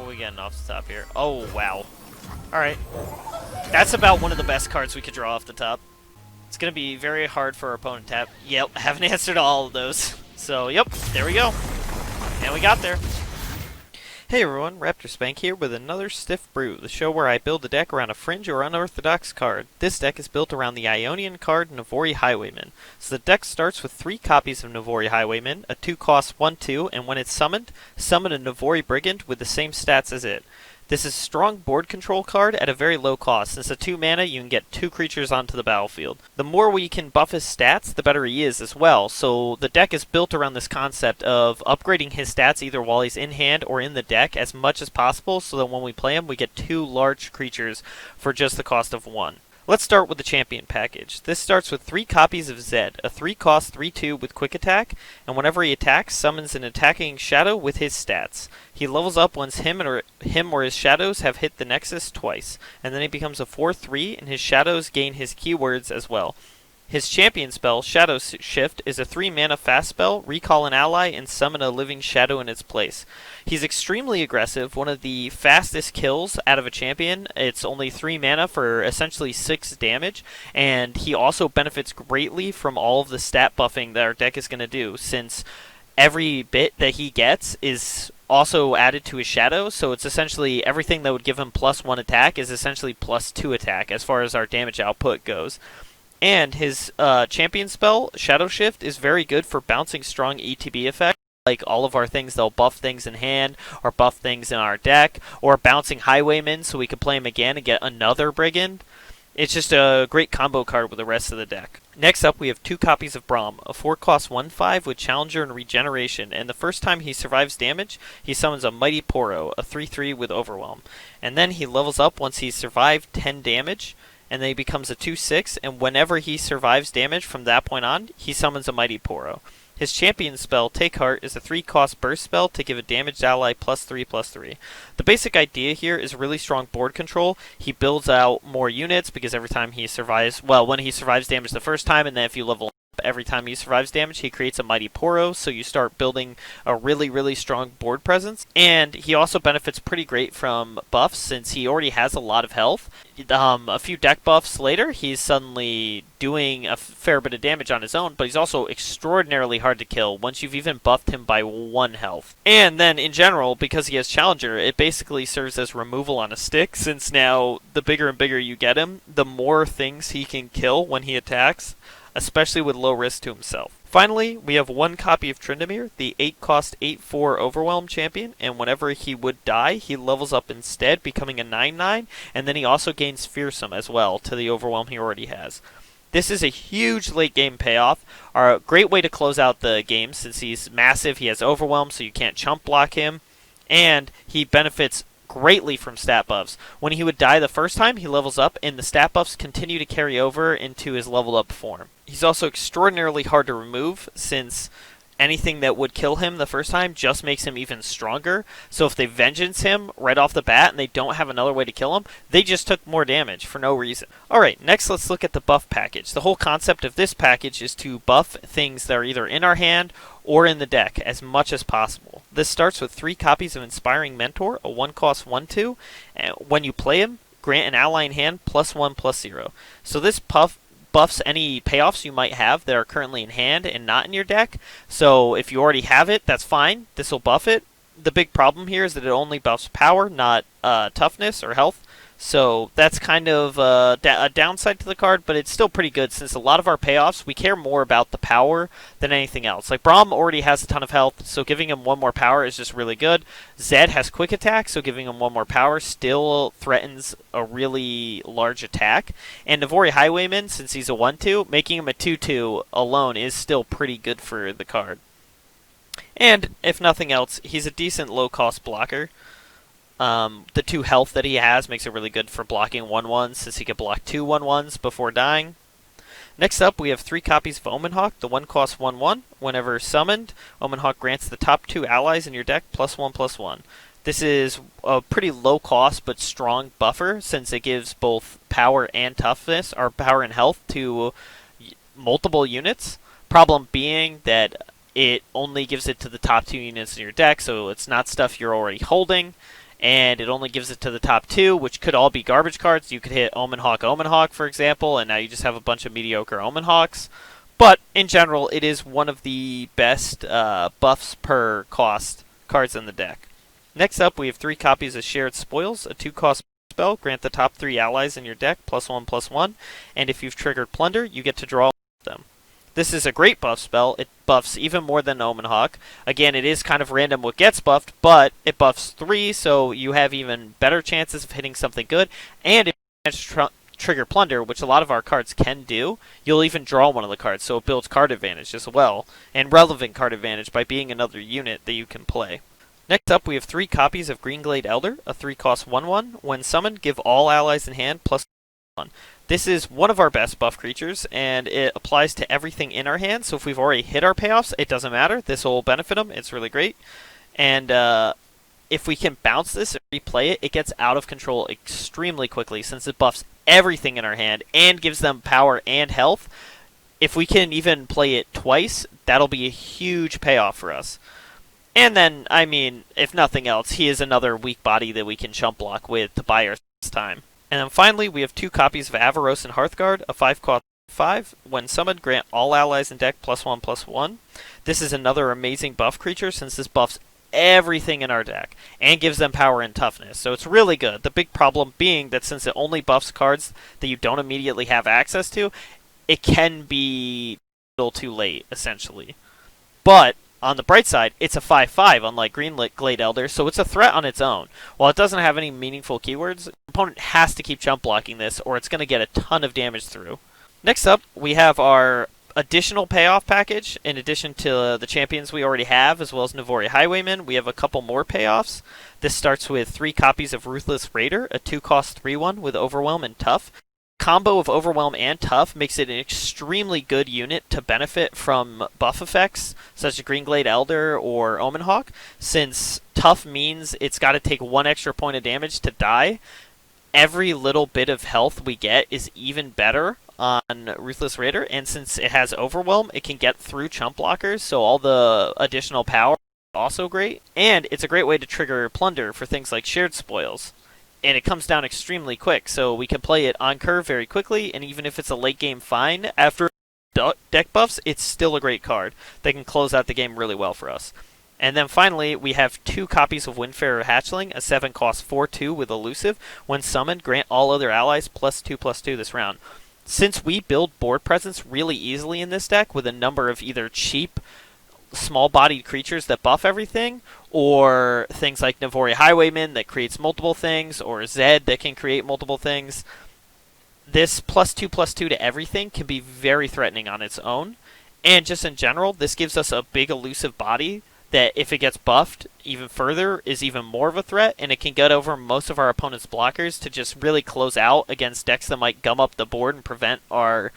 What are we getting off the top here? Oh, wow. Alright. That's about one of the best cards we could draw off the top. It's going to be very hard for our opponent to tap. Yep, haven't answered all of those. So, yep, there we go. And we got there. Hey everyone, Raptor Spank here with another Stiff Brew, the show where I build a deck around a fringe or unorthodox card. This deck is built around the Ionian card Navori Highwayman. So the deck starts with 3 copies of Navori Highwayman, a 2-cost 1/2, and when it's summoned, summon a Navori Brigand with the same stats as it. This is a strong board control card at a very low cost. Since a 2 mana, you can get 2 creatures onto the battlefield. The more we can buff his stats, the better he is as well. So the deck is built around this concept of upgrading his stats either while he's in hand or in the deck as much as possible, so that when we play him, we get 2 large creatures for just the cost of 1. Let's start with the champion package. This starts with 3 copies of Zed, a 3-cost 3/2 with quick attack, and whenever he attacks, summons an attacking shadow with his stats. He levels up once him or his shadows have hit the Nexus twice, and then he becomes a 4/3, and his shadows gain his keywords as well. His champion spell, Shadow Shift, is a 3-mana fast spell, recall an ally, and summon a living shadow in its place. He's extremely aggressive, one of the fastest kills out of a champion. It's only 3 mana for essentially 6 damage, and he also benefits greatly from all of the stat buffing that our deck is going to do, since every bit that he gets is also added to his shadow, so it's essentially everything that would give him +1 attack is essentially +2 attack as far as our damage output goes. And his champion spell, Shadow Shift, is very good for bouncing strong ETB effects. Like all of our things, they'll buff things in hand, or buff things in our deck, or bouncing Highwayman so we can play him again and get another Brigand. It's just a great combo card with the rest of the deck. Next up, we have 2 copies of Braum, a 4-cost 1/5 with Challenger and Regeneration, and the first time he survives damage, he summons a Mighty Poro, a 3/3 with Overwhelm. And then he levels up once he's survived 10 damage, and then he becomes a 2/6, and whenever he survives damage from that point on, he summons a Mighty Poro. His champion spell, Take Heart, is a 3-cost burst spell to give a damaged ally +3/+3. The basic idea here is really strong board control. He builds out more units because every time he survives, well, when he survives damage the first time, and then if you level up every time he survives damage, he creates a Mighty Poro, so you start building a really strong board presence. And he also benefits pretty great from buffs, since he already has a lot of health. A few deck buffs later, he's suddenly doing a fair bit of damage on his own, but he's also extraordinarily hard to kill once you've even buffed him by 1 health. And then, in general, because he has Challenger, it basically serves as removal on a stick, since now the bigger and bigger you get him, the more things he can kill when he attacks, especially with low risk to himself. Finally, we have 1 copy of Tryndamere, the 8-cost 8/4 Overwhelm champion, and whenever he would die, he levels up instead, becoming a 9/9, and then he also gains Fearsome as well to the Overwhelm he already has. This is a huge late game payoff, a great way to close out the game since he's massive, he has Overwhelm so you can't chump block him, and he benefits greatly from stat buffs. When he would die the first time, he levels up, and the stat buffs continue to carry over into his leveled up form. He's also extraordinarily hard to remove, since anything that would kill him the first time just makes him even stronger. So if they vengeance him right off the bat and they don't have another way to kill him, they just took more damage for no reason. Alright, next let's look at the buff package. The whole concept of this package is to buff things that are either in our hand or in the deck as much as possible. This starts with 3 copies of Inspiring Mentor, a 1-cost 1/2, and when you play him, grant an ally in hand +1/+0. So this buffs any payoffs you might have that are currently in hand and not in your deck. So if you already have it, that's fine. This will buff it. The big problem here is that it only buffs power, not toughness or health. So that's kind of a downside to the card, but it's still pretty good since a lot of our payoffs, we care more about the power than anything else. Like Braum already has a ton of health, so giving him 1 more power is just really good. Zed has quick attack, so giving him 1 more power still threatens a really large attack. And Navori Highwayman, since he's a 1/2, making him a 2/2 alone is still pretty good for the card. And if nothing else, he's a decent low-cost blocker. The 2 health that he has makes it really good for blocking 1/1s, since he can block 2 1/1s before dying. Next up, we have 3 copies of Omenhawk, the 1-cost 1/1. Whenever summoned, Omenhawk grants the top 2 allies in your deck +1/+1. This is a pretty low cost but strong buffer, since it gives both power and toughness, or power and health, to multiple units. Problem being that it only gives it to the top 2 units in your deck, so it's not stuff you're already holding. and it only gives it to the top 2, which could all be garbage cards. You could hit Omen Hawk, for example, and now you just have a bunch of mediocre Omen Hawks. But in general, it is one of the best buffs per cost cards in the deck. Next up, we have 3 copies of Shared Spoils, a 2-cost spell. Grant the top 3 allies in your deck +1/+1, and if you've triggered Plunder, you get to draw them. This is a great buff spell. It buffs even more than Omen Hawk. Again, it is kind of random what gets buffed, but it buffs 3, so you have even better chances of hitting something good. And if you trigger Plunder, which a lot of our cards can do, you'll even draw one of the cards, so it builds card advantage as well, and relevant card advantage by being another unit that you can play. Next up, we have 3 copies of Greenglade Elder, a 3-cost 1/1. When summoned, give all allies in hand +1. This is one of our best buff creatures, and it applies to everything in our hand, so if we've already hit our payoffs, it doesn't matter. This will benefit them. It's really great. And if we can bounce this and replay it, it gets out of control extremely quickly, since it buffs everything in our hand and gives them power and health. If we can even play it twice, that'll be a huge payoff for us. And then, I mean, if nothing else, he is another weak body that we can chump block with to buy our time. And then finally, we have 2 copies of Avaros and Hearthguard, a 5-cost 5. When summoned, grant all allies in deck +1/+1. This is another amazing buff creature, since this buffs everything in our deck and gives them power and toughness, so it's really good. The big problem being that since it only buffs cards that you don't immediately have access to, it can be a little too late, essentially. But on the bright side, it's a 5/5, unlike Greenglade Elder, so it's a threat on its own. While it doesn't have any meaningful keywords, the opponent has to keep jump blocking this, or it's going to get a ton of damage through. Next up, we have our additional payoff package. In addition to the champions we already have, as well as Navori Highwayman, we have a couple more payoffs. This starts with 3 copies of Ruthless Raider, a 2-cost 3/1 with Overwhelm and Tough. Combo of Overwhelm and Tough makes it an extremely good unit to benefit from buff effects such as Greenglade Elder or Omen Hawk, since Tough means it's got to take 1 extra point of damage to die. Every little bit of health we get is even better on Ruthless Raider, and since it has Overwhelm, it can get through chump blockers, so all the additional power is also great. And it's a great way to trigger Plunder for things like Shared Spoils. And it comes down extremely quick, so we can play it on curve very quickly, and even if it's a late game find, after deck buffs, it's still a great card that can close out the game really well for us. And then finally, we have 2 copies of Windfarer Hatchling, a 7-cost 4/2 with Elusive. When summoned, grant all other allies +2/+2 this round. Since we build board presence really easily in this deck with a number of either cheap, small-bodied creatures that buff everything, or things like Navori Highwayman that creates multiple things, or Zed that can create multiple things, this +2/+2 to everything can be very threatening on its own. And just in general, this gives us a big elusive body that, if it gets buffed even further, is even more of a threat, and it can get over most of our opponent's blockers to just really close out against decks that might gum up the board and prevent our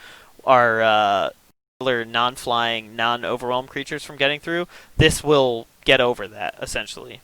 non-flying, non-overwhelm creatures from getting through. This will get over that, essentially.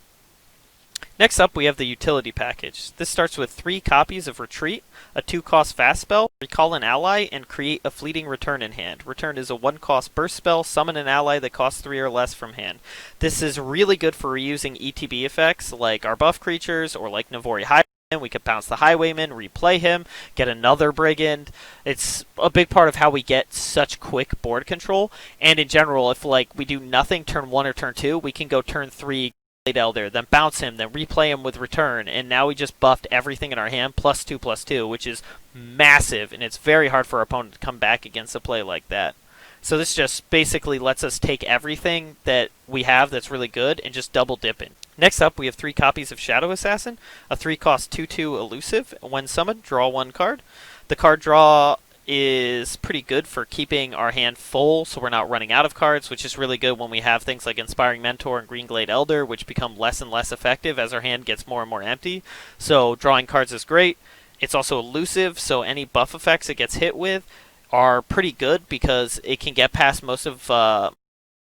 Next up, we have the utility package. This starts with 3 copies of Retreat, a 2-cost fast spell, recall an ally, and create a fleeting return in hand. Return is a 1-cost burst spell, summon an ally that costs 3 or less from hand. This is really good for reusing ETB effects like our buff creatures, or like Navori Highwayman. We could bounce the Highwayman, replay him, get another Brigand. It's a big part of how we get such quick board control. And in general, if like we do nothing turn 1 or turn 2, we can go turn 3 Elder, then bounce him, then replay him with return, and now we just buffed everything in our hand +2/+2, which is massive, and it's very hard for our opponent to come back against a play like that. So this just basically lets us take everything that we have that's really good and just double dip it. Next up, we have 3 copies of Shadow Assassin, a 3-cost 2/2 elusive. When summoned, draw 1 card. The card draw is pretty good for keeping our hand full, so we're not running out of cards, which is really good when we have things like Inspiring Mentor and Greenglade Elder, which become less and less effective as our hand gets more and more empty. So drawing cards is great. It's also elusive, so any buff effects it gets hit with are pretty good because it can get past most of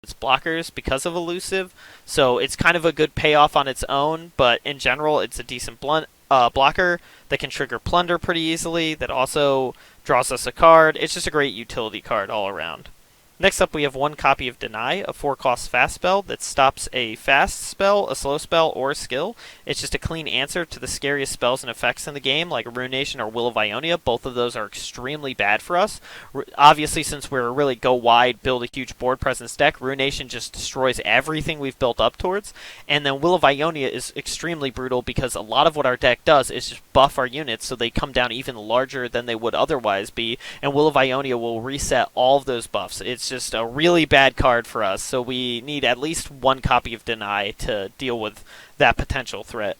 its blockers because of elusive. So it's kind of a good payoff on its own, but in general, it's a decent blocker that can trigger Plunder pretty easily, that also draws us a card. It's just a great utility card all around. Next up, we have one copy of Deny, a 4-cost fast spell that stops a fast spell, a slow spell, or a skill. It's just a clean answer to the scariest spells and effects in the game, like Ruination or Will of Ionia. Both of those are extremely bad for us. Obviously, since we're really go wide, build a huge board presence deck, Ruination just destroys everything we've built up towards. And then Will of Ionia is extremely brutal because a lot of what our deck does is just buff our units so they come down even larger than they would otherwise be. And Will of Ionia will reset all of those buffs. It's just a really bad card for us, so we need at least one copy of Deny to deal with that potential threat.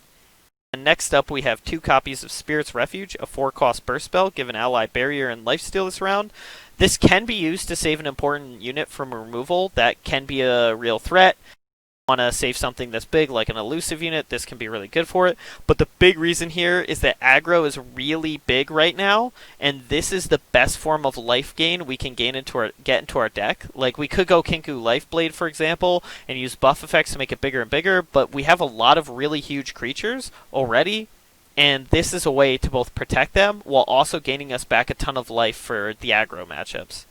And next up, we have 2 copies of Spirit's Refuge, a 4-cost burst spell, give an ally barrier and lifesteal this round. This can be used to save an important unit from removal. That can be a real threat. Want to save something that's big like an elusive unit, this can be really good for it. But the big reason here is that aggro is really big right now, and this is the best form of life gain we can get into our deck. Like, we could go Kinku Lifeblade, for example, and use buff effects to make it bigger and bigger, but we have a lot of really huge creatures already, and this is a way to both protect them while also gaining us back a ton of life for the aggro matchups.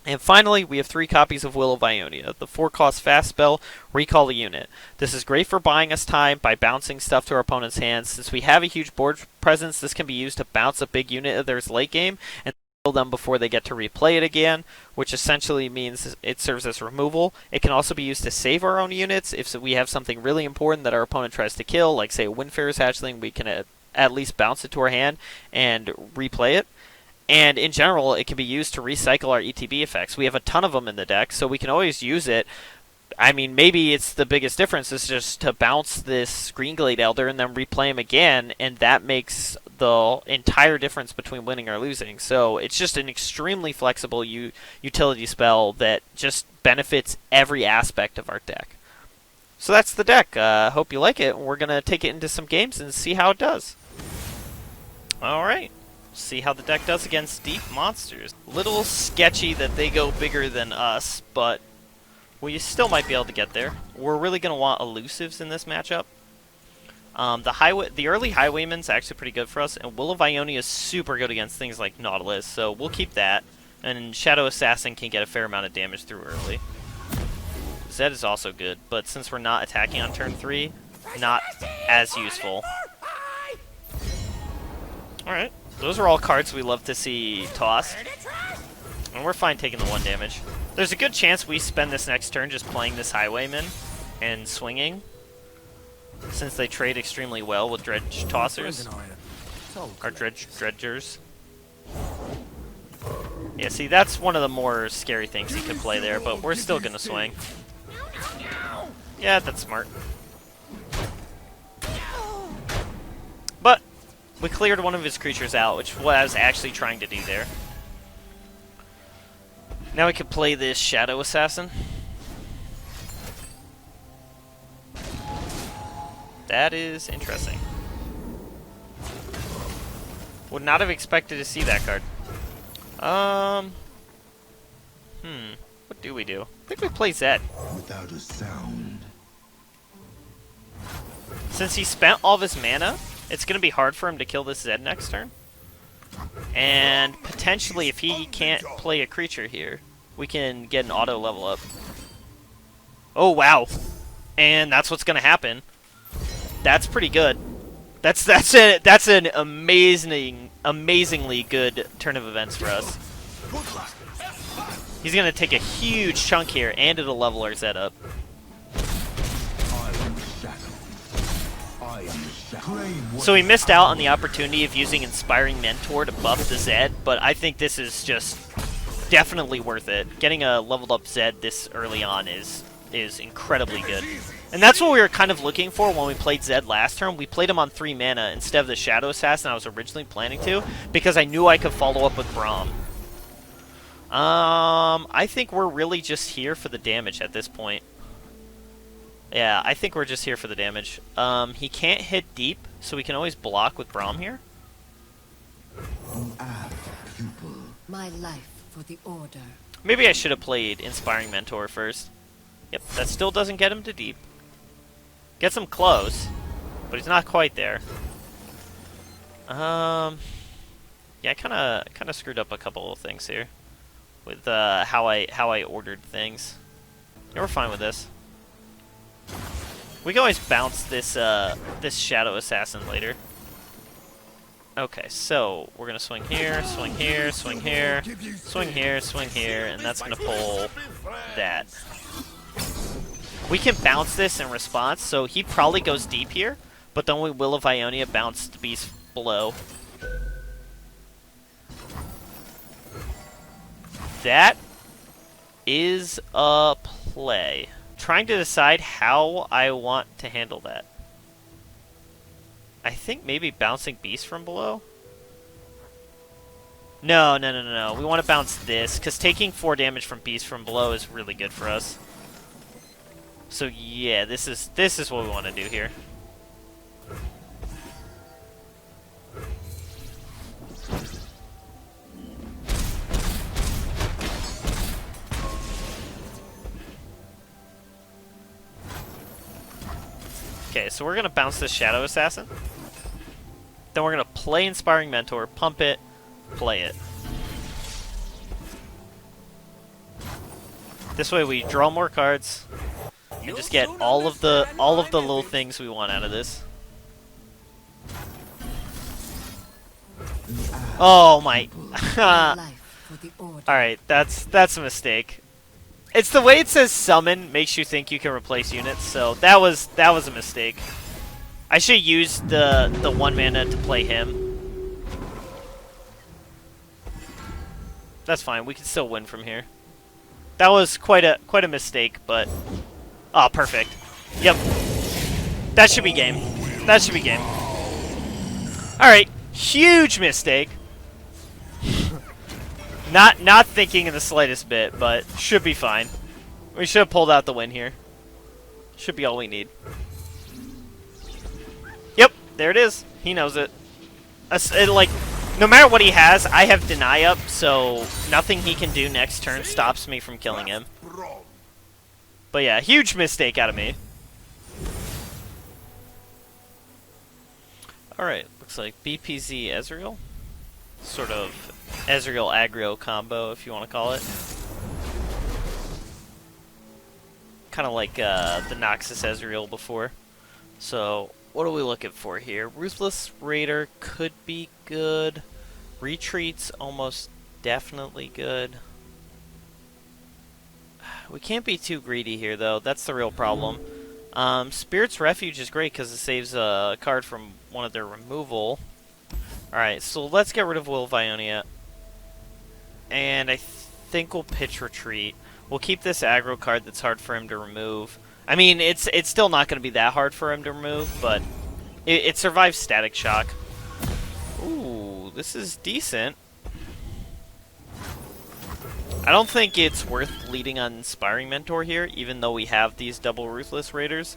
And finally, we have 3 copies of Will of Ionia, the 4-cost fast spell, Recall a Unit. This is great for buying us time by bouncing stuff to our opponent's hands. Since we have a huge board presence, this can be used to bounce a big unit of theirs late game and kill them before they get to replay it again, which essentially means it serves as removal. It can also be used to save our own units. If we have something really important that our opponent tries to kill, like say a Windfarer's Hatchling, we can at least bounce it to our hand and replay it. And in general, it can be used to recycle our ETB effects. We have a ton of them in the deck, so we can always use it. I mean, maybe it's the biggest difference is just to bounce this Greenglade Elder and then replay him again, and that makes the entire difference between winning or losing. So it's just an extremely flexible utility spell that just benefits every aspect of our deck. So that's the deck. Hope you like it. We're going to take it into some games and see how it does. Alright. See how the deck does against deep monsters. Little sketchy that they go bigger than us, but we still might be able to get there. We're really going to want elusives in this matchup. The early Highwayman's actually pretty good for us, and Will of Ionia is super good against things like Nautilus, so we'll keep that. And Shadow Assassin can get a fair amount of damage through early. Zed is also good, but since we're not attacking on turn 3, not as useful. Alright. Those are all cards we love to see tossed. And we're fine taking the 1 damage. There's a good chance we spend this next turn just playing this Highwayman and swinging, since they trade extremely well with Dredge Tossers. Or Dredgers. Yeah, see, that's one of the more scary things he could play there, but we're still going to swing. Yeah, that's smart. But we cleared one of his creatures out, which what I was actually trying to do there. Now we can play this Shadow Assassin. That is interesting. Would not have expected to see that card. What do we do? I think we play Zed. Without a sound. Since he spent all of his mana, it's going to be hard for him to kill this Zed next turn. And potentially, if he can't play a creature here, we can get an auto level up. Oh, wow. And that's what's going to happen. That's pretty good. That's an amazingly good turn of events for us. He's going to take a huge chunk here, and it'll level our Zed up. So we missed out on the opportunity of using Inspiring Mentor to buff the Zed, but I think this is just definitely worth it. Getting a leveled up Zed this early on is incredibly good. And that's what we were kind of looking for when we played Zed last turn. We played him on 3 mana instead of the Shadow Assassin I was originally planning to, because I knew I could follow up with Braum. I think we're really just here for the damage at this point. Yeah, I think we're just here for the damage. He can't hit deep, so we can always block with Braum here. My life for the Order. Maybe I should have played Inspiring Mentor first. Yep, that still doesn't get him to deep. Gets him close, but he's not quite there. Yeah, I kind of screwed up a couple of things here. with how I ordered things. Yeah, we're fine with this. We can always bounce this this Shadow Assassin later. Okay, so we're gonna swing here, swing here, swing here, swing here, swing here, and that's gonna pull that. We can bounce this in response, so he probably goes deep here, but then we Will of Ionia bounce the beast below. That is a play. Trying to decide how I want to handle that. I think maybe bouncing beast from below? No. We want to bounce this, because taking 4 damage from beast from below is really good for us. So yeah, this is what we want to do here. Okay, so we're going to bounce this Shadow Assassin. Then we're going to play Inspiring Mentor, pump it, play it. This way we draw more cards and just get all of the little things we want out of this. Oh my. Alright, that's a mistake. It's the way it says summon makes you think you can replace units, so that was a mistake. I should use the 1 mana to play him. That's fine, we can still win from here. That was quite a mistake, but oh, perfect. Yep. That should be game. That should be game. Alright, huge mistake. Not thinking in the slightest bit, but should be fine. We should have pulled out the win here. Should be all we need. Yep, there it is. He knows it. Like, no matter what he has, I have deny up, so nothing he can do next turn stops me from killing him. But yeah, huge mistake out of me. Alright, looks like BPZ Ezreal. Sort of Ezreal aggro combo, if you want to call it. Kind of like the Noxus Ezreal before. So, what are we looking for here? Ruthless Raider could be good. Retreat's almost definitely good. We can't be too greedy here, though. That's the real problem. Spirit's Refuge is great because it saves a card from one of their removal. Alright, so let's get rid of Will of Ionia. And I think we'll pitch Retreat. We'll keep this aggro card that's hard for him to remove. I mean, it's still not going to be that hard for him to remove, but it survives Static Shock. Ooh, this is decent. I don't think it's worth leading on Inspiring Mentor here, even though we have these double Ruthless Raiders.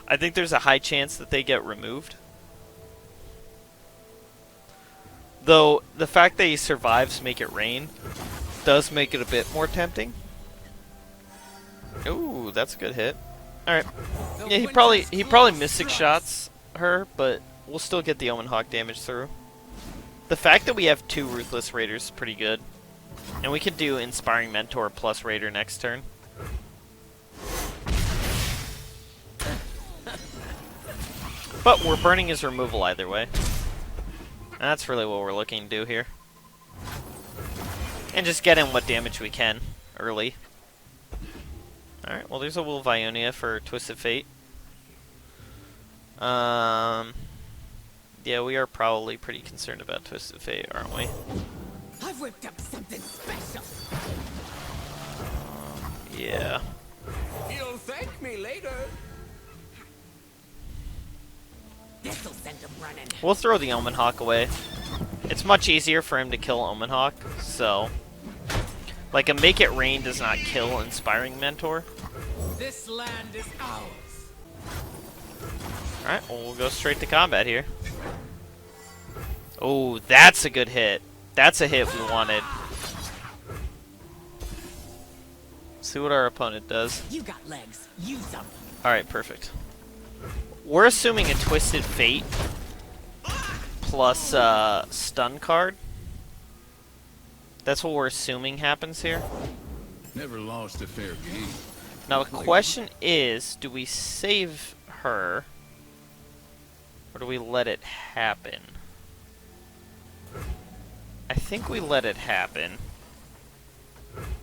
I think there's a high chance that they get removed. Though, the fact that he survives Make It Rain does make it a bit more tempting. Ooh, that's a good hit. Alright. Yeah, he probably Mystic Shots her, but we'll still get the Omen Hawk damage through. The fact that we have 2 Ruthless Raiders is pretty good. And we can do Inspiring Mentor plus Raider next turn. But we're burning his removal either way. And that's really what we're looking to do here. And just get in what damage we can early. Alright, well there's a Will of Ionia for Twisted Fate. Yeah, we are probably pretty concerned about Twisted Fate, aren't we? I've whipped up something special. Yeah. You'll thank me later. This'll send him running. We'll throw the Omen Hawk away. It's much easier for him to kill Omen Hawk, so... Like, a Make It Rain does not kill Inspiring Mentor. This land is ours. Alright, well, we'll go straight to combat here. Oh, that's a good hit. That's a hit we wanted. See what our opponent does. You got legs. Use them. Alright, perfect. We're assuming a Twisted Fate plus stun card. That's what we're assuming happens here. Never lost a fair game. Now the question is, do we save her, or do we let it happen? I think we let it happen.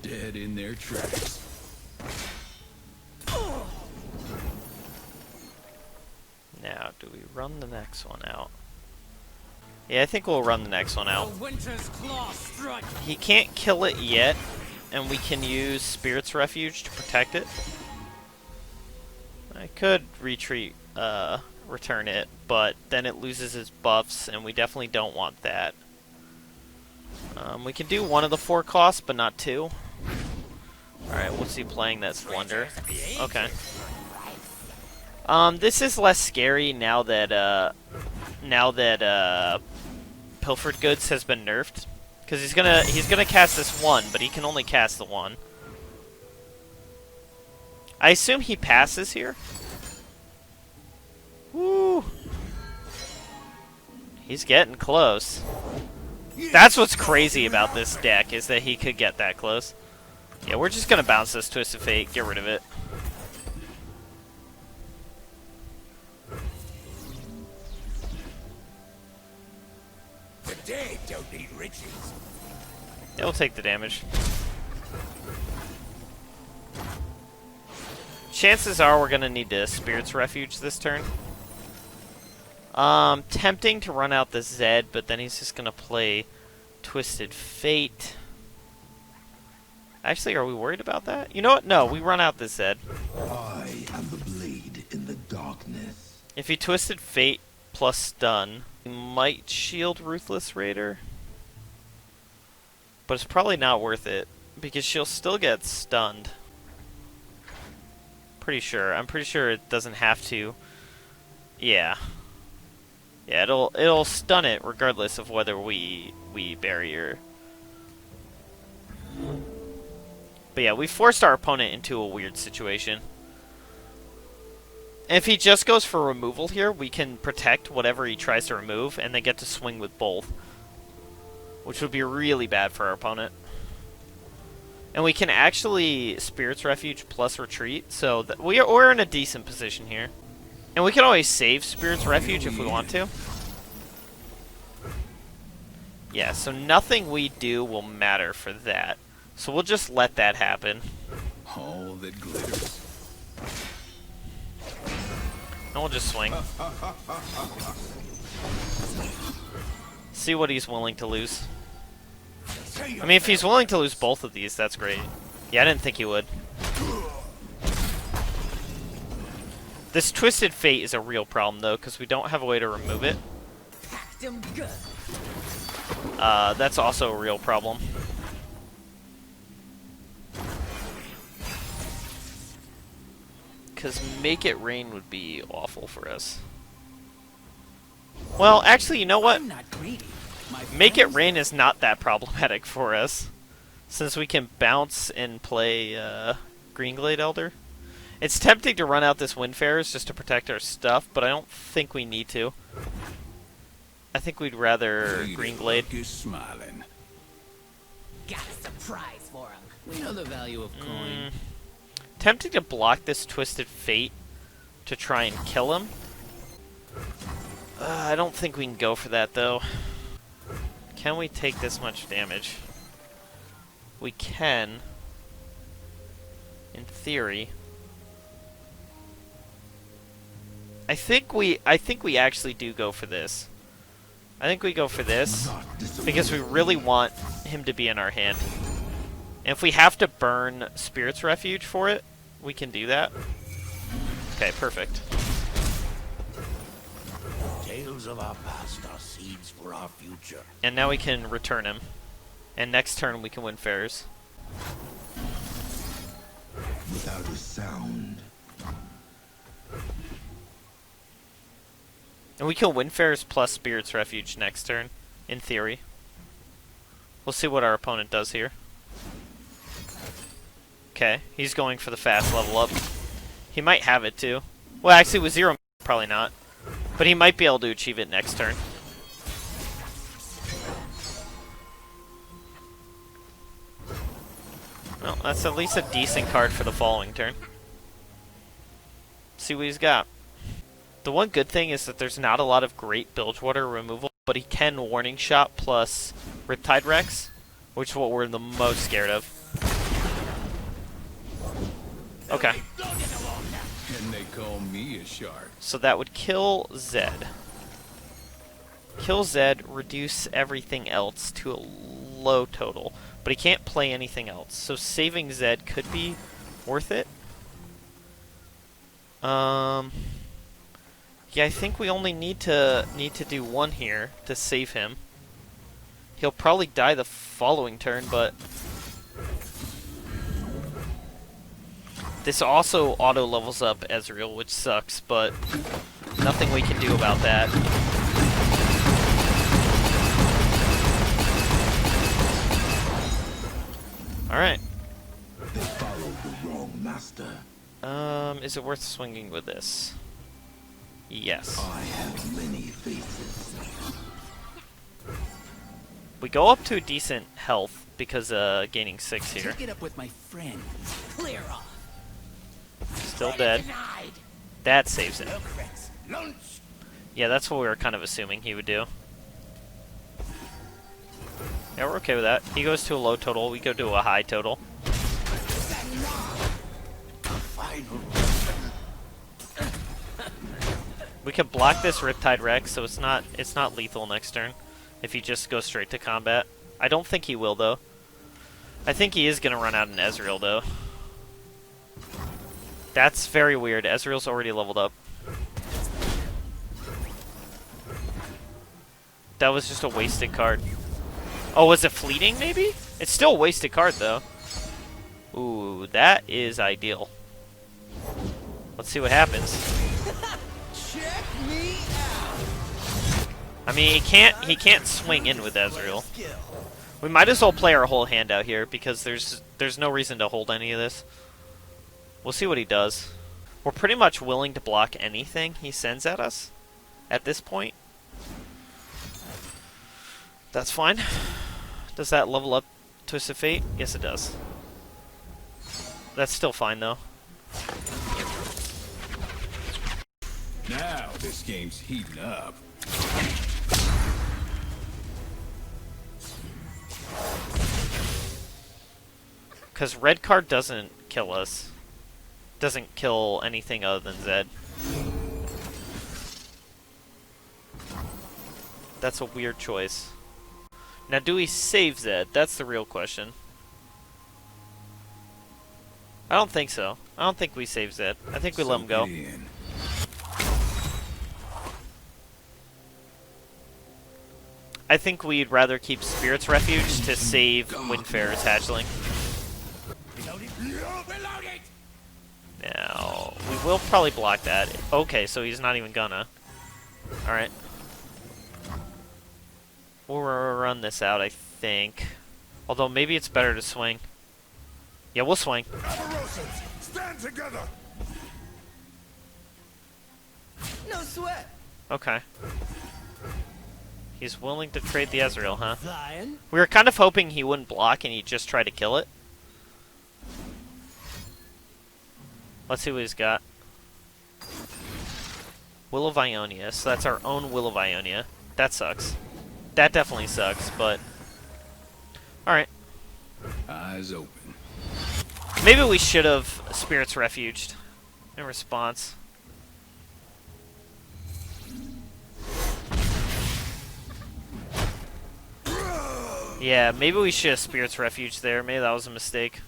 Dead in their tracks. Now, do we run the next one out? Yeah, I think we'll run the next one out. Winter's claw strike. He can't kill it yet, and we can use Spirit's Refuge to protect it. I could retreat, return it, but then it loses its buffs, and we definitely don't want that. We can do one of the 4 costs, but not 2. Alright, what's he playing? That's Wonder. Okay. This is less scary now that Pilfered Goods has been nerfed. Because he's gonna cast this one, but he can only cast the one. I assume he passes here. Woo! He's getting close. That's what's crazy about this deck, is that he could get that close. Yeah, we're just gonna bounce this Twisted Fate, get rid of it. The dead don't need riches. It'll take the damage. Chances are we're gonna need to Spirit's Refuge this turn. Tempting to run out the Zed, but then he's just gonna play Twisted Fate. Actually, are we worried about that? You know what? No, we run out the Zed. I am the blade in the darkness. If he Twisted Fate plus stun, he might shield Ruthless Raider. But it's probably not worth it, because she'll still get stunned. Pretty sure. I'm pretty sure it doesn't have to. Yeah. Yeah, it'll stun it regardless of whether we bury her. But yeah, we forced our opponent into a weird situation. And if he just goes for removal here, we can protect whatever he tries to remove and then get to swing with both. Which would be really bad for our opponent. And we can actually Spirit's Refuge plus retreat, so we're in a decent position here. And we can always save Spirit's Refuge if we want to. Yeah, so nothing we do will matter for that. So we'll just let that happen. All that glitters. And we'll just swing. See what he's willing to lose. I mean, if he's willing to lose both of these, that's great. Yeah, I didn't think he would. This Twisted Fate is a real problem, though, because we don't have a way to remove it. That's also a real problem. Because Make It Rain would be awful for us. Well, actually, you know what? Make It Rain is not that problematic for us, since we can bounce and play Greenglade Elder. It's tempting to run out this Windfarers just to protect our stuff, but I don't think we need to. I think we'd rather Greenglade. Is smiling. Got a surprise for him. We know the value of coin. Tempting to block this Twisted Fate to try and kill him. I don't think we can go for that, though. Can we take this much damage? We can. In theory. I think we actually do go for this. I think we go for this because we really want him to be in our hand. And if we have to burn Spirit's Refuge for it, we can do that. Okay, perfect. Tales of our past are seeds for our future. And now we can return him. And next turn we can win Fairs. Without a sound. And we can win Fairs plus Spirit's Refuge next turn, in theory. We'll see what our opponent does here. Okay, he's going for the fast level up. He might have it too. Well, actually with 0, probably not. But he might be able to achieve it next turn. Well, that's at least a decent card for the following turn. See what he's got. The one good thing is that there's not a lot of great Bilgewater removal, but he can Warning Shot plus Riptide Rex, which is what we're the most scared of. Okay. And they call me a shark. So that would kill Zed. Kill Zed, reduce everything else to a low total. But he can't play anything else. So saving Zed could be worth it. Yeah, I think we only need to do one here to save him. He'll probably die the following turn, but this also auto levels up Ezreal, which sucks, but nothing we can do about that. Alright. They followed the wrong master. Is it worth swinging with this? Yes. I have many faces. We go up to a decent health because gaining 6 here. Take it up with my friend. Clear off. Still dead. That saves it. Lunch. Yeah, that's what we were kind of assuming he would do. Yeah, we're okay with that. He goes to a low total, we go to a high total. We can block this Riptide Rex, so it's not lethal next turn if he just goes straight to combat. I don't think he will though. I think he is gonna run out in Ezreal though. That's very weird. Ezreal's already leveled up. That was just a wasted card. Oh, was it fleeting maybe? It's still a wasted card though. Ooh, that is ideal. Let's see what happens. Check me out. I mean, he can't swing in with Ezreal. We might as well play our whole hand out here because there's no reason to hold any of this. We'll see what he does. We're pretty much willing to block anything he sends at us at this point. That's fine. Does that level up Twisted Fate? Yes, it does. That's still fine though. Now this game's heating up. Because red card doesn't kill us. Doesn't kill anything other than Zed. That's a weird choice. Now, do we save Zed? That's the real question. I don't think so. I don't think we save Zed. I think we let him go. I think we'd rather keep Spirit's Refuge to save Windfarer's Hatchling. Now, we will probably block that. Okay, so he's not even gonna. Alright. We'll run this out, I think. Although, maybe it's better to swing. Yeah, we'll swing. Stand together. No sweat. Okay. He's willing to trade the Ezreal, huh? Flying. We were kind of hoping he wouldn't block and he'd just try to kill it. Let's see what he's got. Will of Ionia. So that's our own Will of Ionia. That sucks. That definitely sucks, but... Alright. Eyes open. Maybe we should have Spirit's Refuged in response. Yeah, maybe we should have Spirit's Refuge there. Maybe that was a mistake.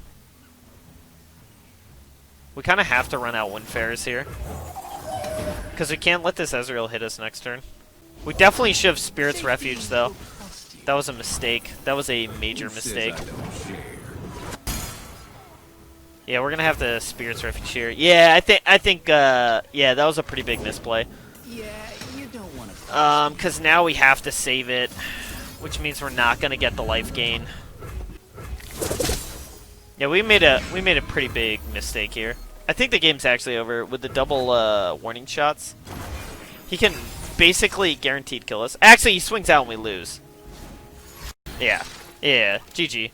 We kind of have to run out Windfarers here. Because we can't let this Ezreal hit us next turn. We definitely should have Spirit's Refuge, though. That was a mistake. That was a major mistake. Yeah, we're gonna have the Spirit's Refuge here. Yeah, I think, yeah, that was a pretty big misplay. Yeah, you don't want to. Because now we have to save it, which means we're not gonna get the life gain. Yeah, we made a pretty big mistake here. I think the game's actually over with the double warning shots. He can basically guaranteed kill us. Actually, he swings out and we lose. Yeah, GG.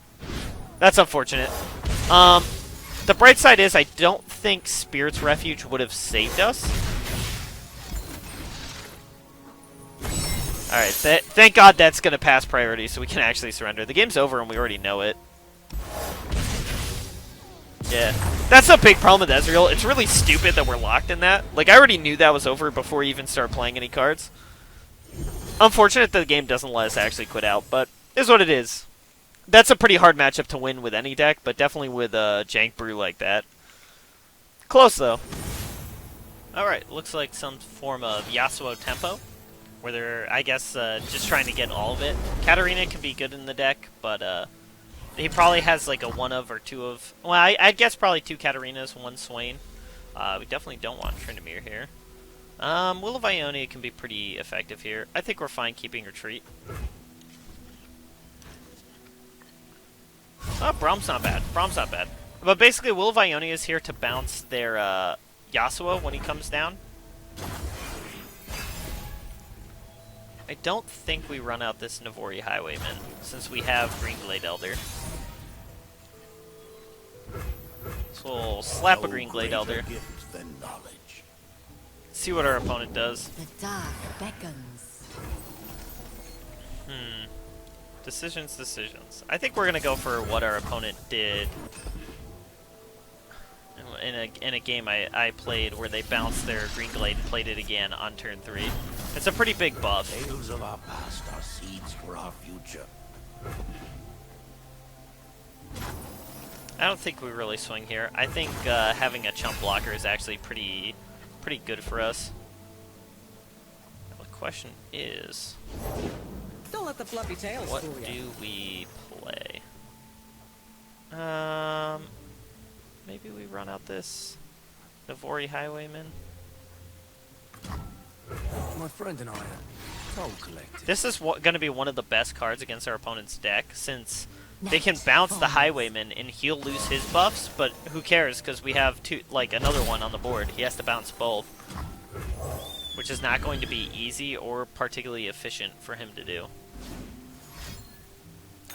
That's unfortunate. The bright side is I don't think Spirit's Refuge would have saved us. Alright, thank God that's going to pass priority so we can actually surrender. The game's over and we already know it. Yeah. That's a big problem with Ezreal. It's really stupid that we're locked in that. Like, I already knew that was over before we even started playing any cards. Unfortunate that the game doesn't let us actually quit out, but it is what it is. That's a pretty hard matchup to win with any deck, but definitely with a jank Brew like that. Close, though. Alright, looks like some form of Yasuo tempo, where they're, I guess, just trying to get all of it. Katarina can be good in the deck, but he probably has like a one of or two of... Well, I guess probably 2 Katarinas, 1 Swain. We definitely don't want Tryndamere here. Will of Ionia can be pretty effective here. I think we're fine keeping Retreat. Oh, Brahm's not bad. Brahm's not bad. But basically, Will of Ionia is here to bounce their Yasuo when he comes down. I don't think we run out this Navori Highwayman, since we have Greenglade Elder. So we'll slap a Greenglade Elder. See what our opponent does. The dark beckons. Decisions. I think we're gonna go for what our opponent did in a game I played where they bounced their Greenglade and played it again on turn 3. It's a pretty big buff. Tales of our past are seeds for our future. I don't think we really swing here. I think having a chump blocker is actually pretty good for us. The question is, Don't let the fluffy tails what fool ya. do we play? Maybe we run out this Navori Highwayman. My friend and I are toll collectors. This is going to be one of the best cards against our opponent's deck, since they can bounce the Highwayman and he'll lose his buffs, but who cares, because we have another one on the board. He has to bounce both, which is not going to be easy or particularly efficient for him to do.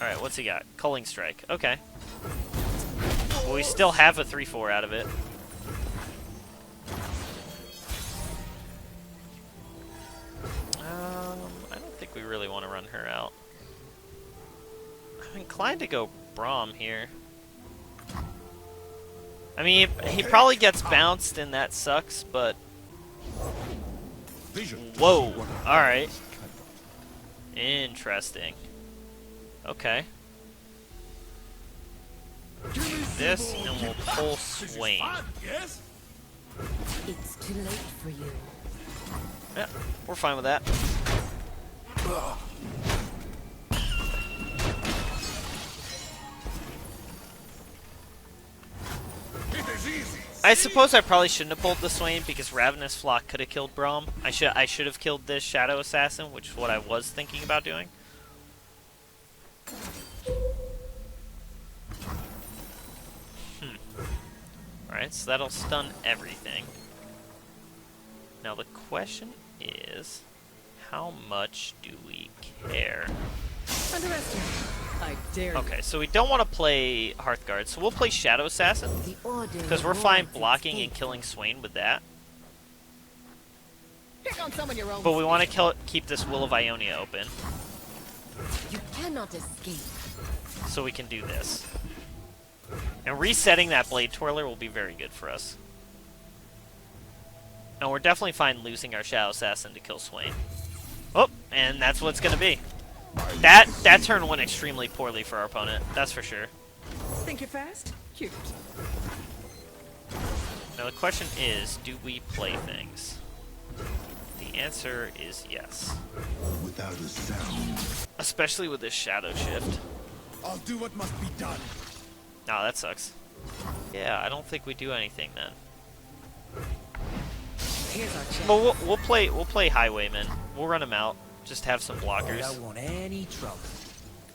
Alright, what's he got? Culling Strike. Okay. Well, we still have a 3-4 out of it. I don't think we really want to run her out. I'm inclined to go Braum here. I mean, he probably gets bounced and that sucks, but... Whoa! Alright. Interesting. Okay. This, and we'll pull Swain. It's too late for you. Yeah, we're fine with that. I suppose I probably shouldn't have pulled the Swain because Ravenous Flock could have killed Braum. I should have killed this Shadow Assassin, which is what I was thinking about doing. Alright, so that'll stun everything. Now the question is, how much do we care? Underestimate. I dare you. Okay, so we don't want to play Hearthguard, so we'll play Shadow Assassin. The order Because we're fine rewards blocking its and killing Swain with that. Pick on someone your own. But we want to keep this Will of Ionia open, fate. You cannot escape. so we can do this. And resetting that Blade Twirler will be very good for us. And we're definitely fine losing our Shadow Assassin to kill Swain. Oh, and that's what it's going to be. That turn went extremely poorly for our opponent, that's for sure. Think you're fast? Cute. Now the question is, do we play things? The answer is yes. Without a sound. Especially with this Shadow Shift. I'll do what must be done. No, that sucks. Yeah, I don't think we do anything then. Here's our chance. Well, we'll play Highwayman. We'll run him out. Just have some I blockers. don't want any trouble.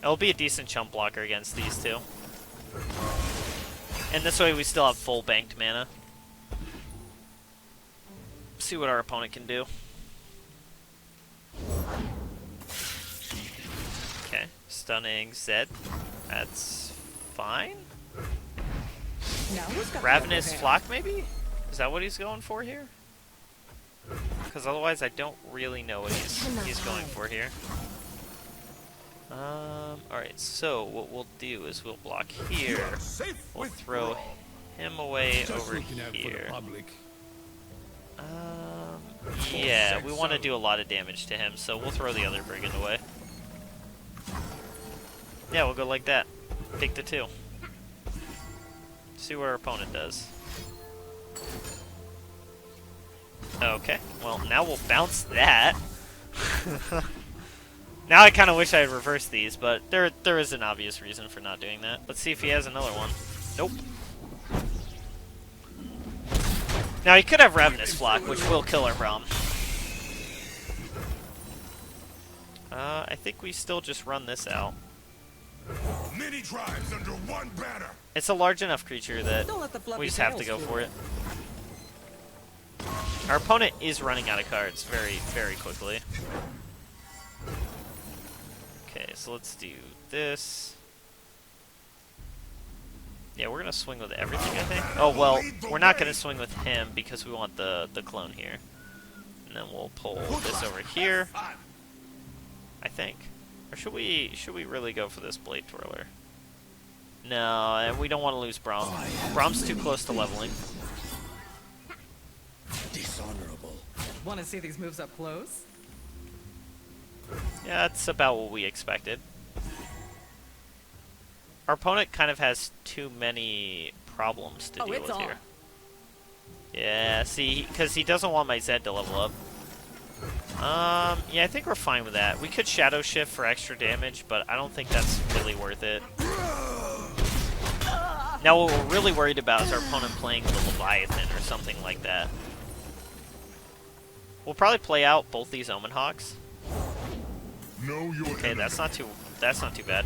It'll be a decent chump blocker against these two. And this way we still have full banked mana. See what our opponent can do. Okay, stunning Zed. That's fine. Now who's got the Ravenous upper hand? Flock, maybe? Is that what he's going for here? Because otherwise I don't really know what he's going for here. Alright, so what we'll do is we'll block here. We'll throw him away over here. Yeah, we want to do a lot of damage to him, so we'll throw the other brigand away. Yeah, we'll go like that. Take the 2. See what our opponent does. Okay, well, now we'll bounce that. Now I kind of wish I had reversed these, but there is an obvious reason for not doing that. Let's see if he has another one. Nope. Now he could have Ravenous Flock, which will kill our Braum. I think we still just run this out. Many tribes under one banner. It's a large enough creature that Don't let the fluffy we just have to go tails for fool it. Our opponent is running out of cards very, very quickly. Okay, so let's do this. Yeah, we're gonna swing with everything, I think. Oh, well, we're not gonna swing with him because we want the clone here. And then we'll pull this over here, I think. Or should we really go for this Blade Twirler? No, and we don't want to lose Braum. Braum's too close to leveling. Dishonorable. Want to see these moves up close? Yeah, that's about what we expected. Our opponent kind of has too many problems to deal with here. Yeah, see, because he doesn't want my Zed to level up. Yeah, I think we're fine with that. We could Shadow Shift for extra damage, but I don't think that's really worth it. Now, what we're really worried about is our opponent playing the Leviathan or something like that. We'll probably play out both these Omen Hawks. Know your Okay, that's not too bad.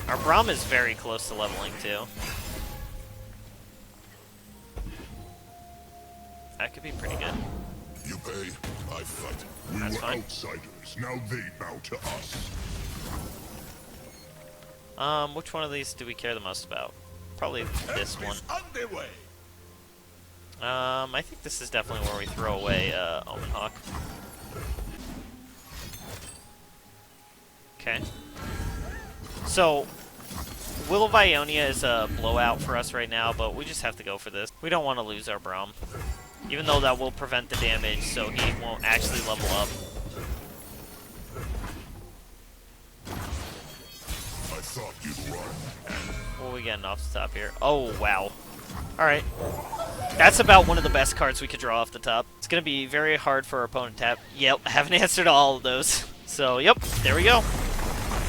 Our Braum is very close to leveling too. That could be pretty good. You pay, I fight. We That's were fine. outsiders. Now they bow to us. Which one of these do we care the most about? Probably this one. Underway. I think this is definitely where we throw away Omen Hawk. Okay. So, Will of Ionia is a blowout for us right now, but we just have to go for this. We don't want to lose our Braum. Even though that will prevent the damage, so he won't actually level up. I thought you'd run. What are we getting off the top here? Oh, wow. Alright. That's about one of the best cards we could draw off the top. It's going to be very hard for our opponent to tap. Yep, I haven't answered all of those. So, yep, there we go.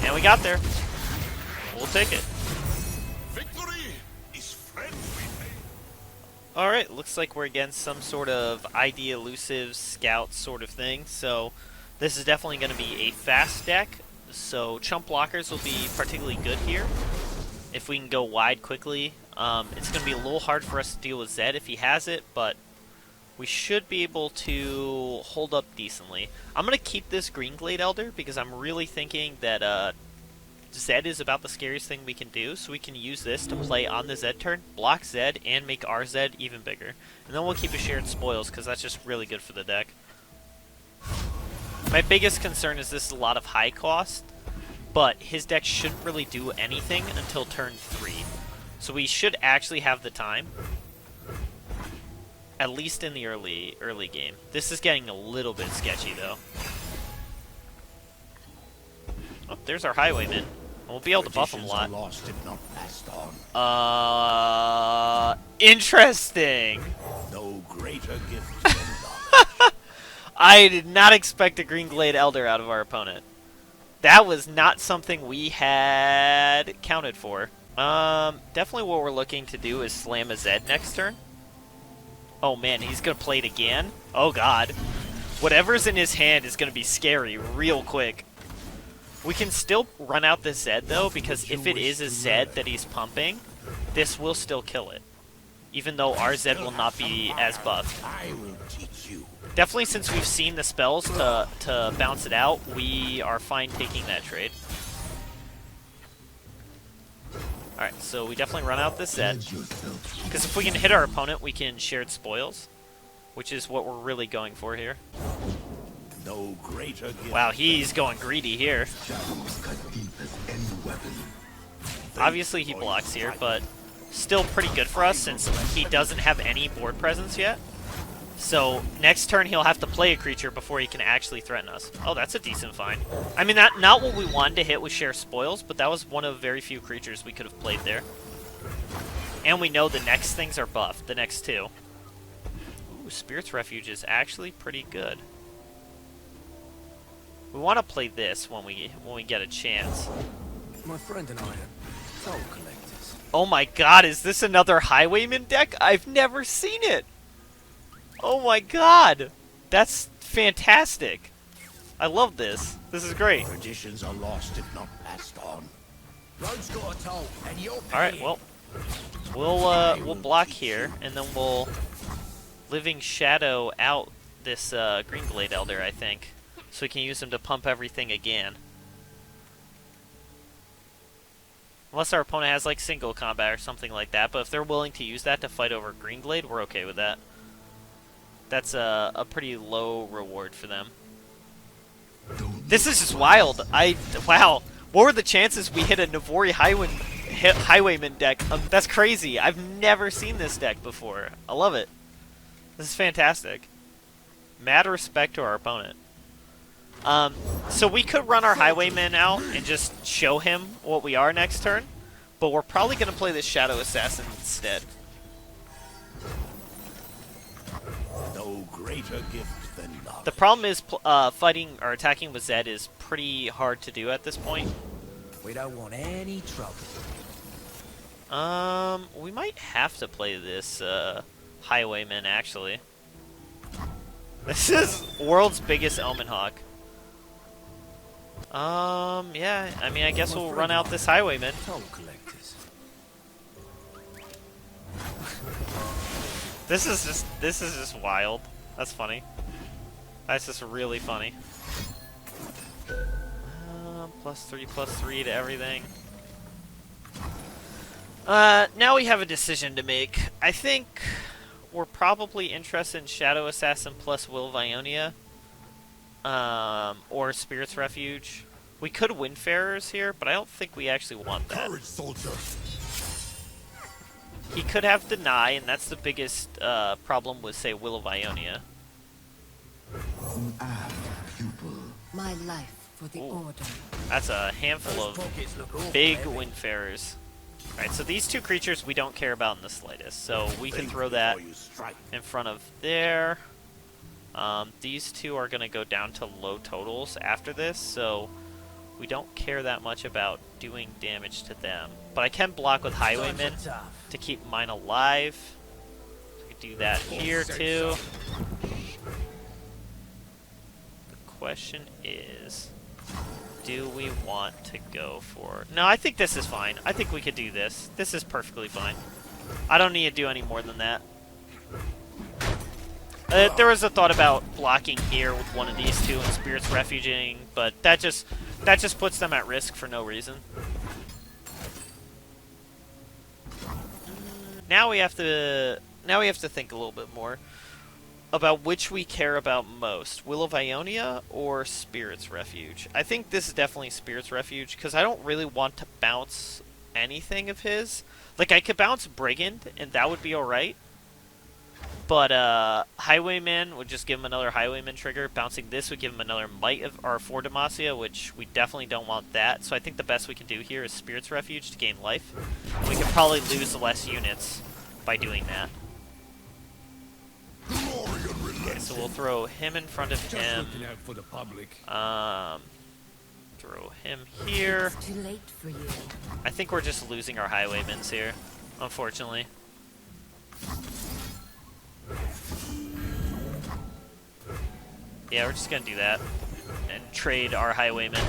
And we got there. We'll take it. Victory is friendly. Alright, looks like we're against some sort of ID elusive scout sort of thing. So, this is definitely going to be a fast deck. So, chump blockers will be particularly good here. If we can go wide quickly. It's going to be a little hard for us to deal with Zed if he has it, but we should be able to hold up decently. I'm going to keep this Green Glade Elder because I'm really thinking that Zed is about the scariest thing we can do, so we can use this to play on the Zed turn, block Zed, and make our Zed even bigger. And then we'll keep a shared spoils because that's just really good for the deck. My biggest concern is this is a lot of high cost, but his deck shouldn't really do anything until turn 3. So we should actually have the time, at least in the early game. This is getting a little bit sketchy, though. Oh, there's our Highwayman. We'll be able to buff him a lot. Lost if not passed on. Interesting! No greater gift than knowledge. I did not expect a Green Glade Elder out of our opponent. That was not something we had counted for. Definitely what we're looking to do is slam a Zed next turn. Oh man, he's gonna play it again? Oh god. Whatever's in his hand is gonna be scary real quick. We can still run out the Zed though, because if it is a Zed that he's pumping, this will still kill it. Even though our Zed will not be as buffed. I will teach you. Definitely, since we've seen the spells to bounce it out, we are fine taking that trade. Alright, so we definitely run out this Zed. Because if we can hit our opponent, we can shared spoils, which is what we're really going for here. No greater gift. Wow, he's going greedy here. Obviously he blocks here, but still pretty good for us since he doesn't have any board presence yet. So next turn he'll have to play a creature before he can actually threaten us. Oh, that's a decent find. I mean, not what we wanted to hit with share spoils, but that was one of very few creatures we could have played there. And we know the next things are buffed, the next two. Ooh, Spirit's Refuge is actually pretty good. We want to play this when we get a chance. My friend and I are soul collectors. Oh my god, is this another Highwayman deck? I've never seen it! Oh my god! That's fantastic. I love this. This is great. Traditions are lost if not passed on. Road's got a toll, and you're Alright, well, we'll block here, and then we'll Living Shadow out this Green Glade Elder, I think. So we can use him to pump everything again. Unless our opponent has like single combat or something like that, but if they're willing to use that to fight over Green Glade, we're okay with that. That's a pretty low reward for them. This is just wild. Wow. What were the chances we hit a Navori Highwayman deck? That's crazy. I've never seen this deck before. I love it. This is fantastic. Mad respect to our opponent. So we could run our Highwayman out and just show him what we are next turn, but we're probably going to play this Shadow Assassin instead. no greater gift than knowledge. The problem is fighting or attacking with Zed is pretty hard to do at this point. We don't want any trouble. We might have to play this Highwayman actually. This is world's biggest Omen Hawk. Yeah, I mean, I guess we'll run out this Highwayman. Toll collectors. This is just wild. That's funny. That's just really funny. +3/+3 to everything. Now we have a decision to make. I think we're probably interested in Shadow Assassin plus Will of Ionia. Or Spirit's Refuge. We could Windfarers here, but I don't think we actually want that. Courage, soldier. He could have Deny, and that's the biggest problem with, say, Will of Ionia. My life for the Order. That's a handful of big Windfarers. Alright, so these two creatures we don't care about in the slightest, so we can throw that in front of there. These two are going to go down to low totals after this, so we don't care that much about doing damage to them. But I can block with Highwayman to keep mine alive. So we can do that here too. The question is, do we want to go for... No, I think this is fine. I think we could do this. This is perfectly fine. I don't need to do any more than that. There was a thought about blocking here with one of these two and Spirit's Refuging, but that just puts them at risk for no reason. Now we have to think a little bit more about which we care about most, Will of Ionia or Spirit's Refuge. I think this is definitely Spirit's Refuge because I don't really want to bounce anything of his. Like, I could bounce Brigand and that would be alright. But Highwayman would just give him another Highwayman trigger. Bouncing this would give him another Might of our for Demacia, which we definitely don't want that. So I think the best we can do here is Spirit's Refuge to gain life. We could probably lose less units by doing that. Okay, so we'll throw him in front of him. Just looking out for the public. Throw him here. It's too late for you. I think we're just losing our Highwaymans here, unfortunately. Yeah, we're just gonna do that and trade our Highwayman.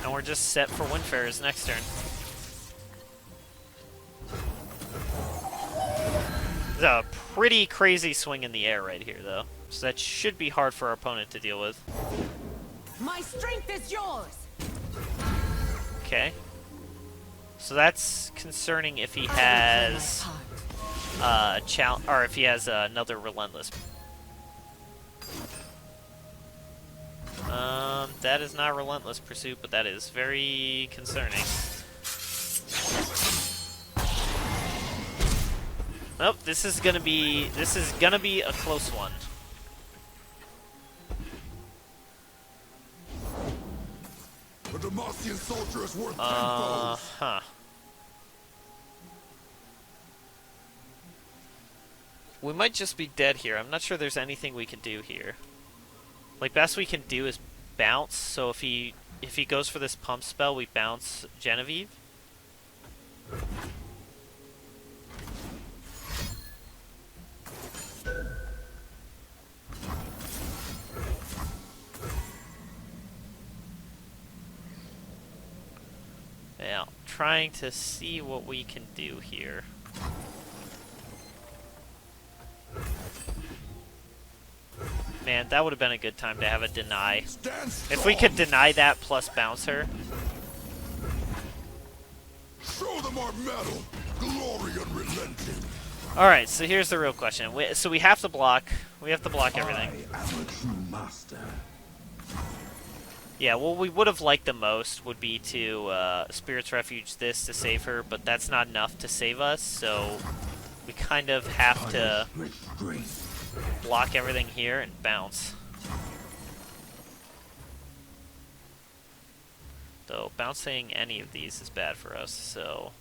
And we're just set for Windfarers next turn. It's a pretty crazy swing in the air right here, though. So that should be hard for our opponent to deal with. My strength is yours. Okay. So that's concerning if he has or if he has another relentless. That is not relentless pursuit, but that is very concerning. Nope, this is gonna be a close one. A Demacian soldier is worth 10 foes. Huh. We might just be dead here. I'm not sure there's anything we can do here. Like, best we can do is bounce. So if he goes for this pump spell, we bounce Genevieve. Yeah, trying to see what we can do here. Man, that would have been a good time to have a deny. If we could deny that plus bounce her. Show them our metal, glory unrelenting. Alright, so here's the real question. So we have to block. We have to block everything. I am a true master. Yeah, what we would have liked the most would be to Spirit's Refuge this to save her, but that's not enough to save us, so we kind of have to block everything here and bounce. Though bouncing any of these is bad for us, so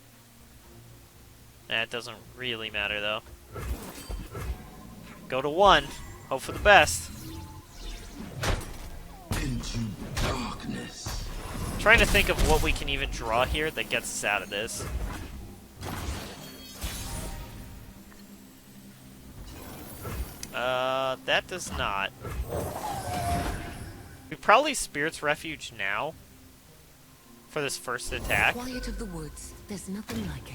that doesn't really matter though. Go to 1, hope for the best. Into darkness. Trying to think of what we can even draw here that gets us out of this. That does not. We probably Spirit's Refuge now for this first attack. Quiet of the woods. There's nothing like it.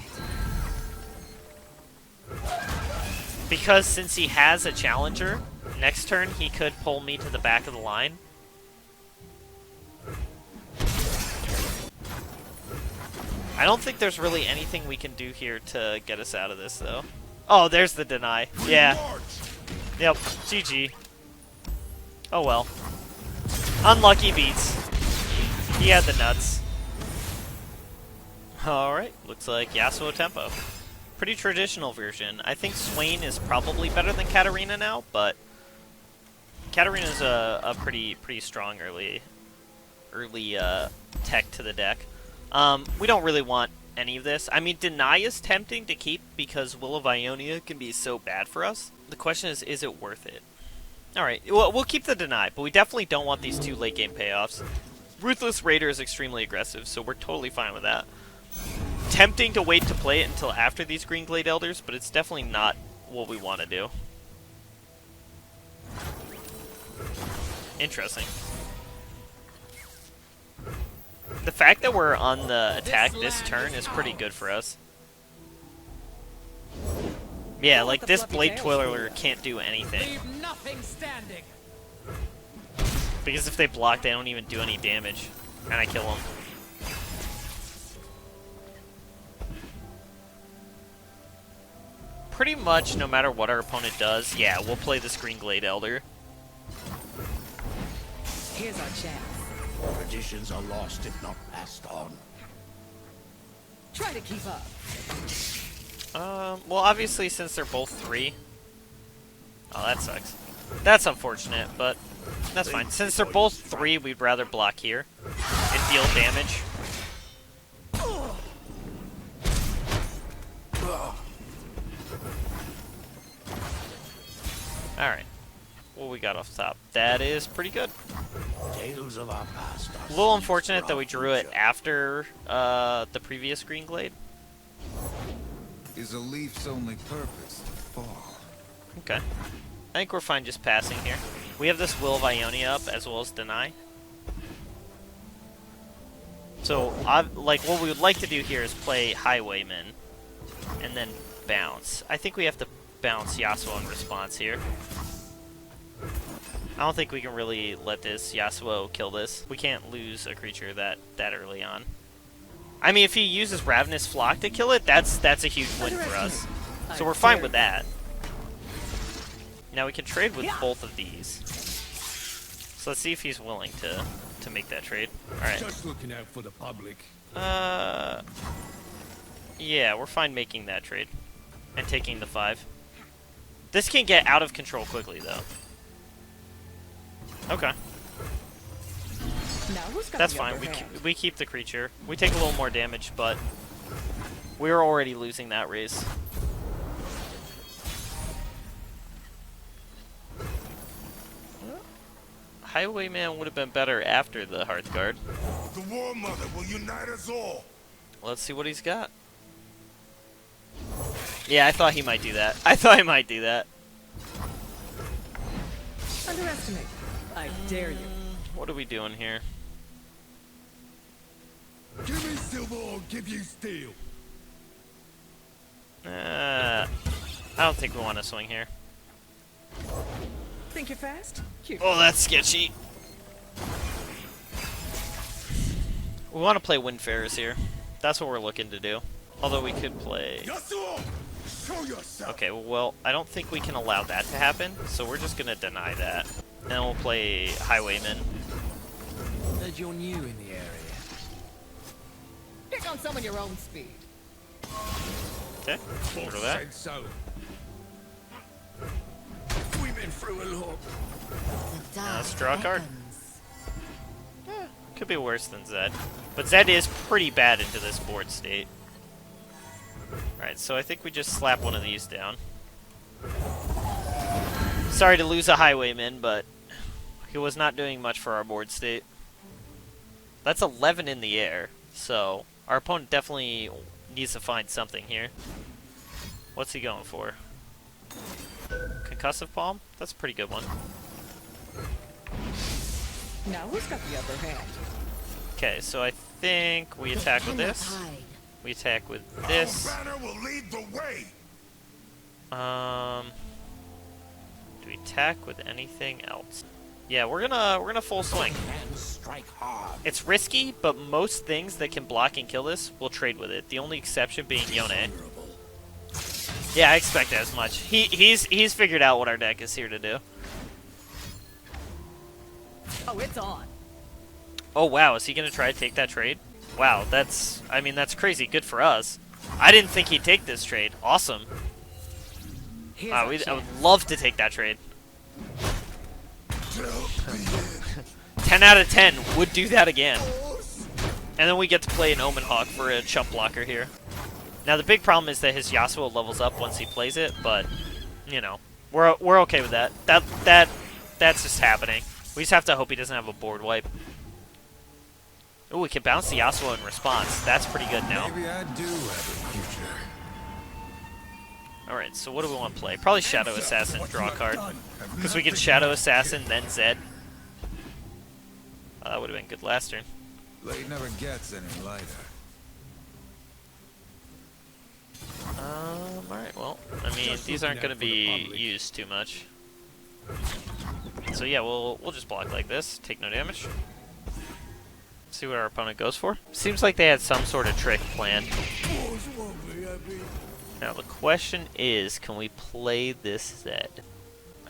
Because since he has a challenger, next turn he could pull me to the back of the line. I don't think there's really anything we can do here to get us out of this, though. Oh, there's the deny. Yeah. Yep. GG. Oh well. Unlucky beats. He had the nuts. Alright, looks like Yasuo Tempo. Pretty traditional version. I think Swain is probably better than Katarina now, but Katarina's a pretty strong early tech to the deck. We don't really want any of this. I mean, Deny is tempting to keep because Will of Ionia can be so bad for us. The question is it worth it? Alright, well, we'll keep the Deny, but we definitely don't want these 2 late game payoffs. Ruthless Raider is extremely aggressive, so we're totally fine with that. Tempting to wait to play it until after these Green Glade Elders, but it's definitely not what we want to do. Interesting. The fact that we're on the attack this turn is pretty good for us. Yeah, like this Blade Twirler can't do anything. Leave nothing standing. Because if they block, they don't even do any damage. And I kill them. Pretty much no matter what our opponent does, yeah, we'll play this Green Glade Elder. Here's our chance. Traditions are lost if not passed on. Try to keep up. Well, obviously, since they're both 3... Oh, that sucks. That's unfortunate, but that's fine. Since they're both 3, we'd rather block here and deal damage. Alright. What we got off the top? That is pretty good. Tales of our past A little unfortunate that we drew it after the previous Green Glade. Is a leaf's only purpose to fall? Okay. I think we're fine just passing here. We have this Will of Ionia up as well as Deny. So, like, what we would like to do here is play Highwayman and then bounce. I think we have to bounce Yasuo in response here. I don't think we can really let this Yasuo kill this. We can't lose a creature that early on. I mean, if he uses Ravenous Flock to kill it, that's a huge win for us. So we're fine with that. Now we can trade with both of these. So let's see if he's willing to make that trade. Alright. Just looking out for the public. Yeah, we're fine making that trade. And taking the 5. This can get out of control quickly, though. Okay. That's fine. We keep the creature. We take a little more damage, but we're already losing that race. Highwayman would have been better after the Hearthguard. The War Mother will unite us all. Let's see what he's got. Yeah, I thought he might do that. I thought he might do that. Underestimate. I dare you. What are we doing here? Give me silver or give you steel. I don't think we want to swing here. Think you're fast? Cute. Oh, that's sketchy. We want to play Windfarers here. That's what we're looking to do. Although we could play... Yasuo, show yourself. Okay, well, I don't think we can allow that to happen, so we're just going to deny that. And we'll play Highwayman. Heard you're new in the area. Pick on someone your own speed. Okay, over that. Said so. We've been through a lot. The let's dark draw a card. beckons. Could be worse than Zed. But Zed is pretty bad into this board state. Alright, so I think we just slap one of these down. Sorry to lose a Highwayman, but he was not doing much for our board state. That's 11 in the air, so our opponent definitely needs to find something here. What's he going for? Concussive Palm? That's a pretty good one. Now who's got the upper hand? Okay, so I think we attack with this. Hide. We attack with this. Our banner will lead the way. Do we attack with anything else? Yeah, we're gonna full swing. And strike hard. It's risky, but most things that can block and kill this will trade with it. The only exception being Yone. Yeah, I expect as much. He's figured out what our deck is here to do. Oh, it's on. Oh wow, is he gonna try to take that trade? Wow, that's crazy. Good for us. I didn't think he'd take this trade. Awesome. Here's Wow, our I chance. would love to take that trade. Tell me 10 out of 10 would do that again. And then we get to play an Omen Hawk for a chump blocker here. Now the big problem is that his Yasuo levels up once he plays it, but you know, we're okay with that. That's just happening. We just have to hope he doesn't have a board wipe. Oh, we can bounce the Yasuo in response. That's pretty good now. Maybe I do have a future. Alright, so what do we want to play? Probably Shadow Assassin, draw a card. Because we can Shadow Assassin, then Zed. That would have been good last turn. Blade never gets any lighter. Alright, well, I mean, these aren't going to be used too much. So yeah, we'll just block like this, take no damage. See what our opponent goes for. Seems like they had some sort of trick planned. Now the question is, can we play this Zed?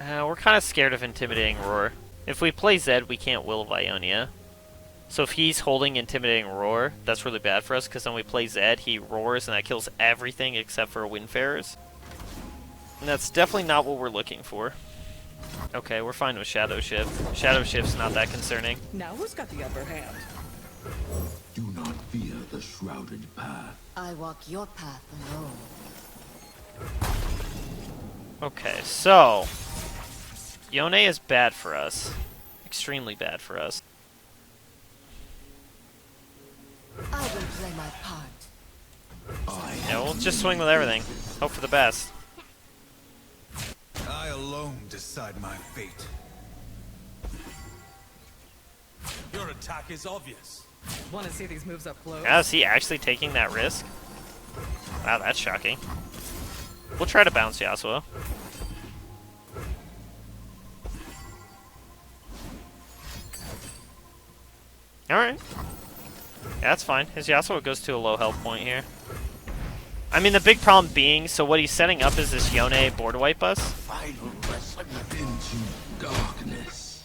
We're kind of scared of Intimidating Roar. If we play Zed, we can't Will of Ionia. So if he's holding Intimidating Roar, that's really bad for us, because when we play Zed, he roars and that kills everything except for Windfarers. And that's definitely not what we're looking for. Okay, we're fine with Shadow Shift. Shadow Shift's not that concerning. Now who's got the upper hand? Do not fear the shrouded path. I walk your path alone. Okay, so Yone is bad for us. Extremely bad for us. I will play my part. Yeah, we'll just swing with everything. Hope for the best. I alone decide my fate. Your attack is obvious. Want to see these moves up close? Now, is he actually taking that risk? Wow, that's shocking. We'll try to bounce Yasuo. Alright. Yeah, that's fine. His Yasuo goes to a low health point here. I mean, the big problem being, so what he's setting up is this Yone board wipe us. Final wrestling into darkness.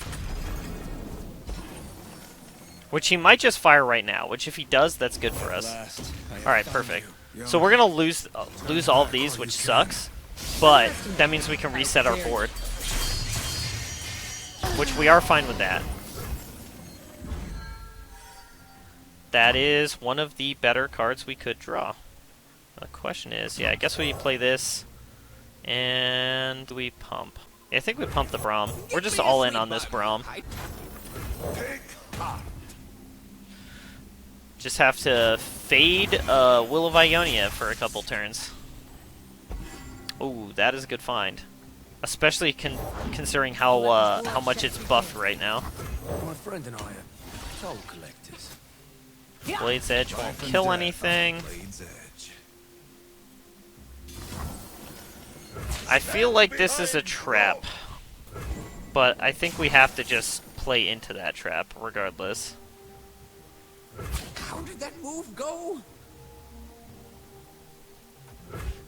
Which he might just fire right now, which if he does, that's good for us. Alright, perfect. So we're gonna lose all of these, which sucks. But that means we can reset our board. Which we are fine with that. That is one of the better cards we could draw. The question is, yeah, I guess we play this, and we pump. Yeah, I think we pump the Braum. We're just all in on this Braum. Just have to fade Will of Ionia for a couple turns. Ooh, that is a good find. Especially considering how much it's buffed right now. My friend and I are soul collectors. Blade's Edge won't kill anything. I feel like this is a trap. But I think we have to just play into that trap, regardless. How did that move go?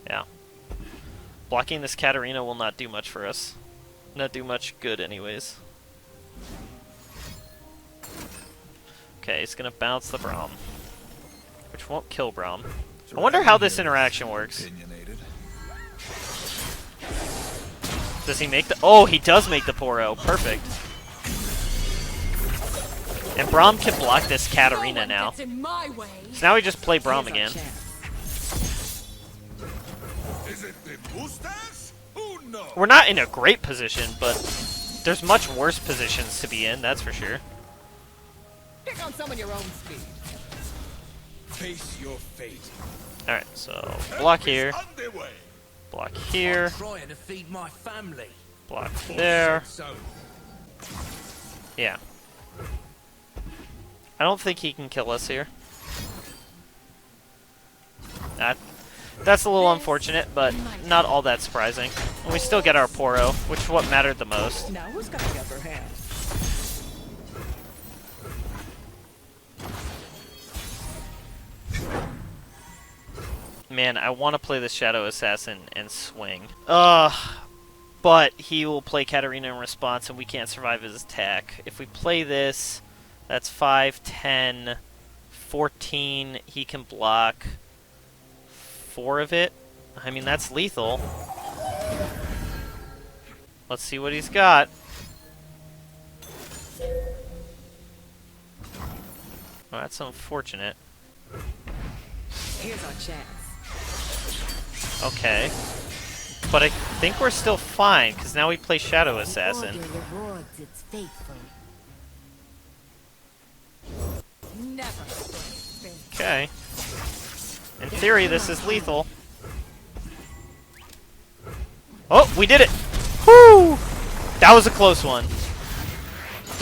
Yeah. Blocking this Katarina will not do much for us. Not do much good anyways. Okay, he's gonna bounce the Braum. Which won't kill Braum. I wonder how this interaction works. Does he make the... Oh, he does make the Poro. Perfect. And Braum can block this Katarina now. So now we just play Braum again. Is it the mustache? Who knows? We're not in a great position, but there's much worse positions to be in, that's for sure. Pick on some of your own speed. Face your fate. Alright, so block here. Underway. Block here. Trying to feed my family. Block there. So, Yeah. I don't think he can kill us here. That's a little unfortunate, but not all that surprising. And we still get our Poro, which is what mattered the most. Now who's got the upper hand? Man, I want to play the Shadow Assassin and swing. But he will play Katarina in response, and we can't survive his attack. If we play this, that's 5, 10, 14. He can block 4 of it. I mean, that's lethal. Let's see what he's got. Oh, that's unfortunate. Here's our chance. Okay. But I think we're still fine, because now we play Shadow Assassin. The order rewards its faithful. Never. Okay. In theory, this is lethal. Oh, we did it! Woo! That was a close one.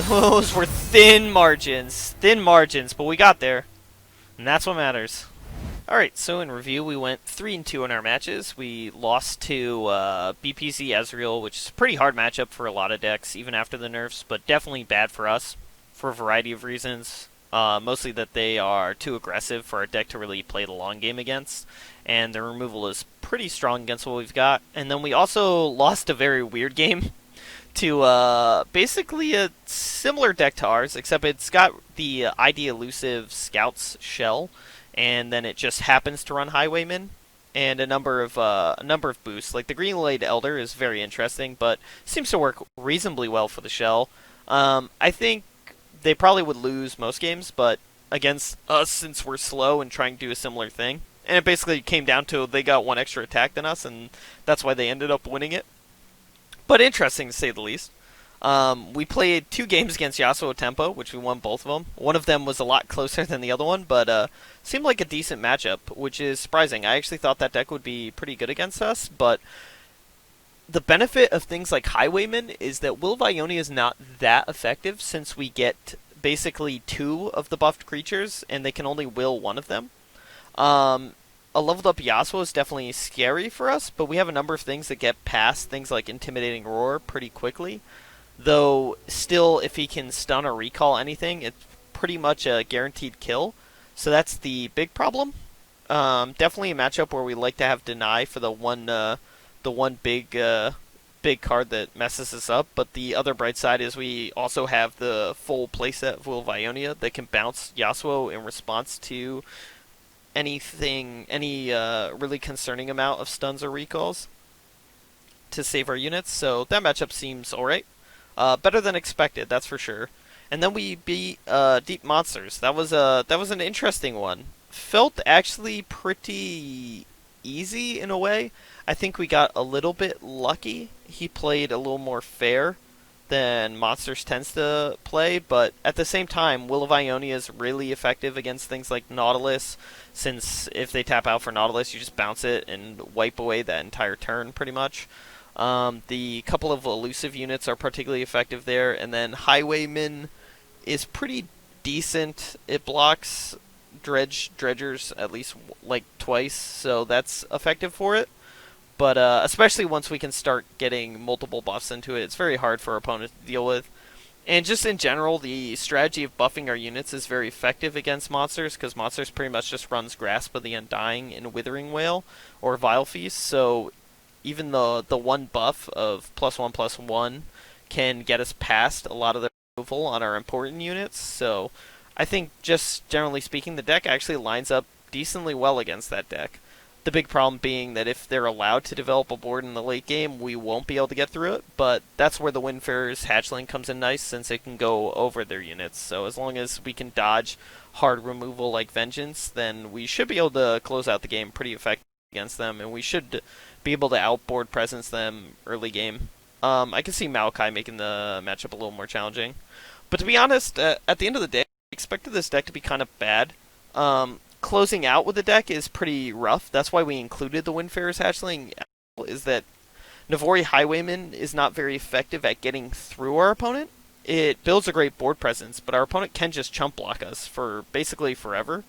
Those were thin margins. Thin margins, but we got there. And that's what matters. Alright, so in review, we went 3-2 in our matches. We lost to BPZ Ezreal, which is a pretty hard matchup for a lot of decks, even after the nerfs, but definitely bad for us for a variety of reasons. Mostly that they are too aggressive for our deck to really play the long game against, and their removal is pretty strong against what we've got. And then we also lost a very weird game to basically a similar deck to ours, except it's got the ID Elusive Scouts shell, and then it just happens to run Highwayman and a number of boosts. Like the Green-Blade Elder is very interesting, but seems to work reasonably well for the shell. I think they probably would lose most games, but against us, since we're slow and trying to do a similar thing, and it basically came down to they got one extra attack than us, and that's why they ended up winning it. But interesting to say the least. We played 2 games against Yasuo Tempo, which we won both of them. One of them was a lot closer than the other one, but seemed like a decent matchup, which is surprising. I actually thought that deck would be pretty good against us, but the benefit of things like Highwayman is that Will of Ionia is not that effective, since we get basically 2 of the buffed creatures, and they can only will one of them. a leveled up Yasuo is definitely scary for us, but we have a number of things that get past things like Intimidating Roar pretty quickly. Though, still, if he can stun or recall anything, it's pretty much a guaranteed kill. So that's the big problem. Definitely a matchup where we like to have Deny for the one big card that messes us up. But the other bright side is we also have the full playset of Will of Ionia that can bounce Yasuo in response to anything, any really concerning amount of stuns or recalls to save our units. So that matchup seems alright. Better than expected, that's for sure. And then we beat Deep Monsters. That was an interesting one. Felt actually pretty easy in a way. I think we got a little bit lucky. He played a little more fair than Monsters tends to play, but at the same time, Will of Ionia is really effective against things like Nautilus, since if they tap out for Nautilus, you just bounce it and wipe away that entire turn, pretty much. The couple of elusive units are particularly effective there, and then Highwayman is pretty decent. It blocks dredgers at least like twice, so that's effective for it. But especially once we can start getting multiple buffs into it, it's very hard for our opponent to deal with. And just in general, the strategy of buffing our units is very effective against monsters, because monsters pretty much just runs Grasp of the Undying and Withering Wail, or Vile Feast, so even the one buff of +1/+1 can get us past a lot of the removal on our important units. So I think, just generally speaking, the deck actually lines up decently well against that deck. The big problem being that if they're allowed to develop a board in the late game, we won't be able to get through it, but that's where the Windfarer's Hatchling comes in nice, since it can go over their units. So as long as we can dodge hard removal like Vengeance, then we should be able to close out the game pretty effectively against them, and we should be able to outboard presence them early game. I can see Maokai making the matchup a little more challenging. But to be honest, at the end of the day, I expected this deck to be kind of bad. Closing out with the deck is pretty rough. That's why we included the Windfarer's Hatchling, is that Navori Highwayman is not very effective at getting through our opponent. It builds a great board presence, but our opponent can just chump block us for basically forever.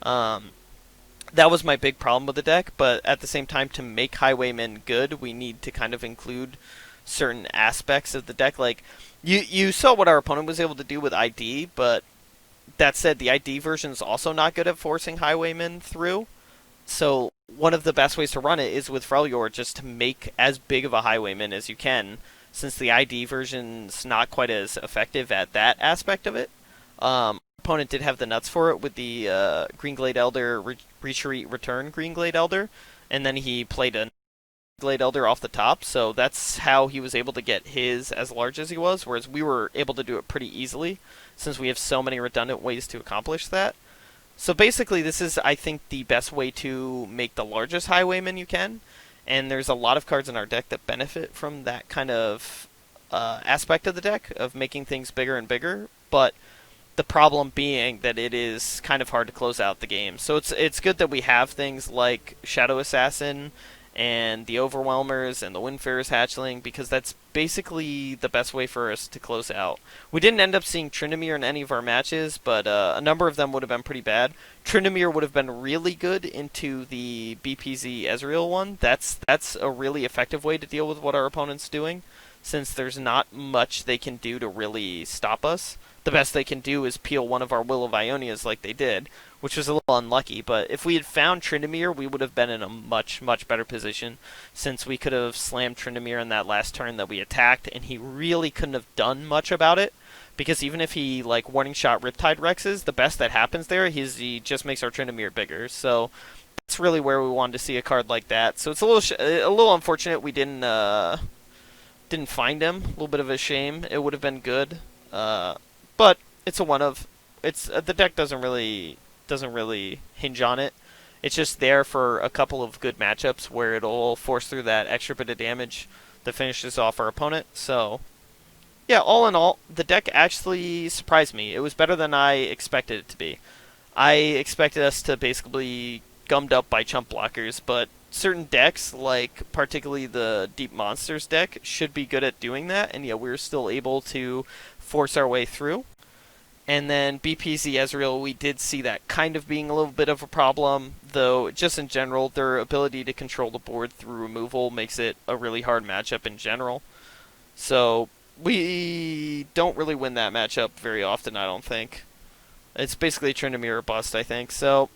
That was my big problem with the deck, but at the same time, to make Highwayman good, we need to kind of include certain aspects of the deck. Like, you saw what our opponent was able to do with ID, but that said, the ID version is also not good at forcing Highwayman through. So one of the best ways to run it is with Freljord, just to make as big of a Highwayman as you can, since the ID version's not quite as effective at that aspect of it. Opponent did have the nuts for it with the Greenglade Elder Retreat Return Greenglade Elder, and then he played a Glade Elder off the top, so that's how he was able to get his as large as he was, whereas we were able to do it pretty easily, since we have so many redundant ways to accomplish that. So basically, this is, I think, the best way to make the largest Highwayman you can, and there's a lot of cards in our deck that benefit from that kind of aspect of the deck, of making things bigger and bigger, but the problem being that it is kind of hard to close out the game. So it's good that we have things like Shadow Assassin and the Overwhelmers and the Windfarer's Hatchling, because that's basically the best way for us to close out. We didn't end up seeing Tryndamere in any of our matches, but a number of them would have been pretty bad. Tryndamere would have been really good into the BPZ Ezreal one. That's a really effective way to deal with what our opponent's doing, since there's not much they can do to really stop us. The best they can do is peel one of our Will of Ionias like they did, which was a little unlucky, but if we had found Tryndamere, we would have been in a much, much better position, since we could have slammed Tryndamere in that last turn that we attacked, and he really couldn't have done much about it, because even if he, like, Warning Shot Riptide Rexes, the best that happens there is he just makes our Tryndamere bigger, so that's really where we wanted to see a card like that. So it's a little unfortunate we didn't find him, a little bit of a shame. It would have been good, but it's a one of. The deck doesn't really hinge on it. It's just there for a couple of good matchups where it'll force through that extra bit of damage that finishes off our opponent. So, yeah, all in all, the deck actually surprised me. It was better than I expected it to be. I expected us to basically gummed up by chump blockers, but certain decks, like particularly the Deep Monsters deck, should be good at doing that, and yet we're still able to force our way through. And then BPZ Ezreal, we did see that kind of being a little bit of a problem, though just in general, their ability to control the board through removal makes it a really hard matchup in general. So we don't really win that matchup very often, I don't think. It's basically Tryndamere or bust, I think. So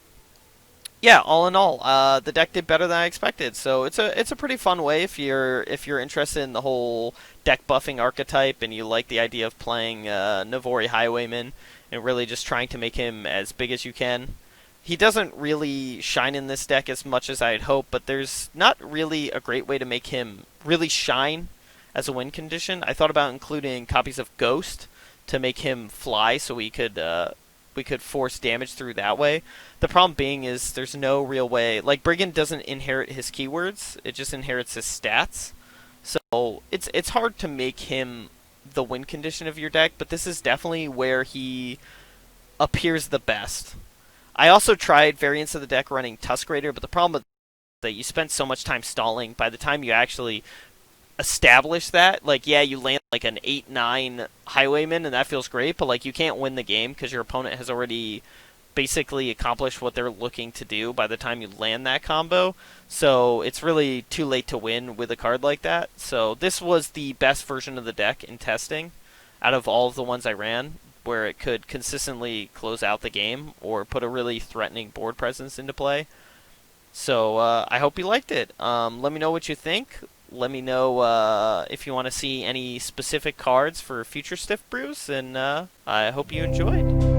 yeah, all in all, the deck did better than I expected. So it's a pretty fun way if you're interested in the whole deck buffing archetype and you like the idea of playing Navori Highwayman and really just trying to make him as big as you can. He doesn't really shine in this deck as much as I'd hope, but there's not really a great way to make him really shine as a win condition. I thought about including copies of Ghost to make him fly so we could force damage through that way. The problem being is there's no real way. Like, Brigand doesn't inherit his keywords, it just inherits his stats. So it's hard to make him the win condition of your deck, but this is definitely where he appears the best. I also tried variants of the deck running Tusk Raider, but the problem with that you spend so much time stalling. By the time you actually establish that, like, yeah, you land like an 8-9 Highwayman and that feels great, but like you can't win the game because your opponent has already basically accomplished what they're looking to do by the time you land that combo. So it's really too late to win with a card like that. So this was the best version of the deck in testing out of all of the ones I ran, where it could consistently close out the game or put a really threatening board presence into play. So I hope you liked it. Let me know what you think. Let me know if you want to see any specific cards for future Stiff Brews, and I hope you enjoyed.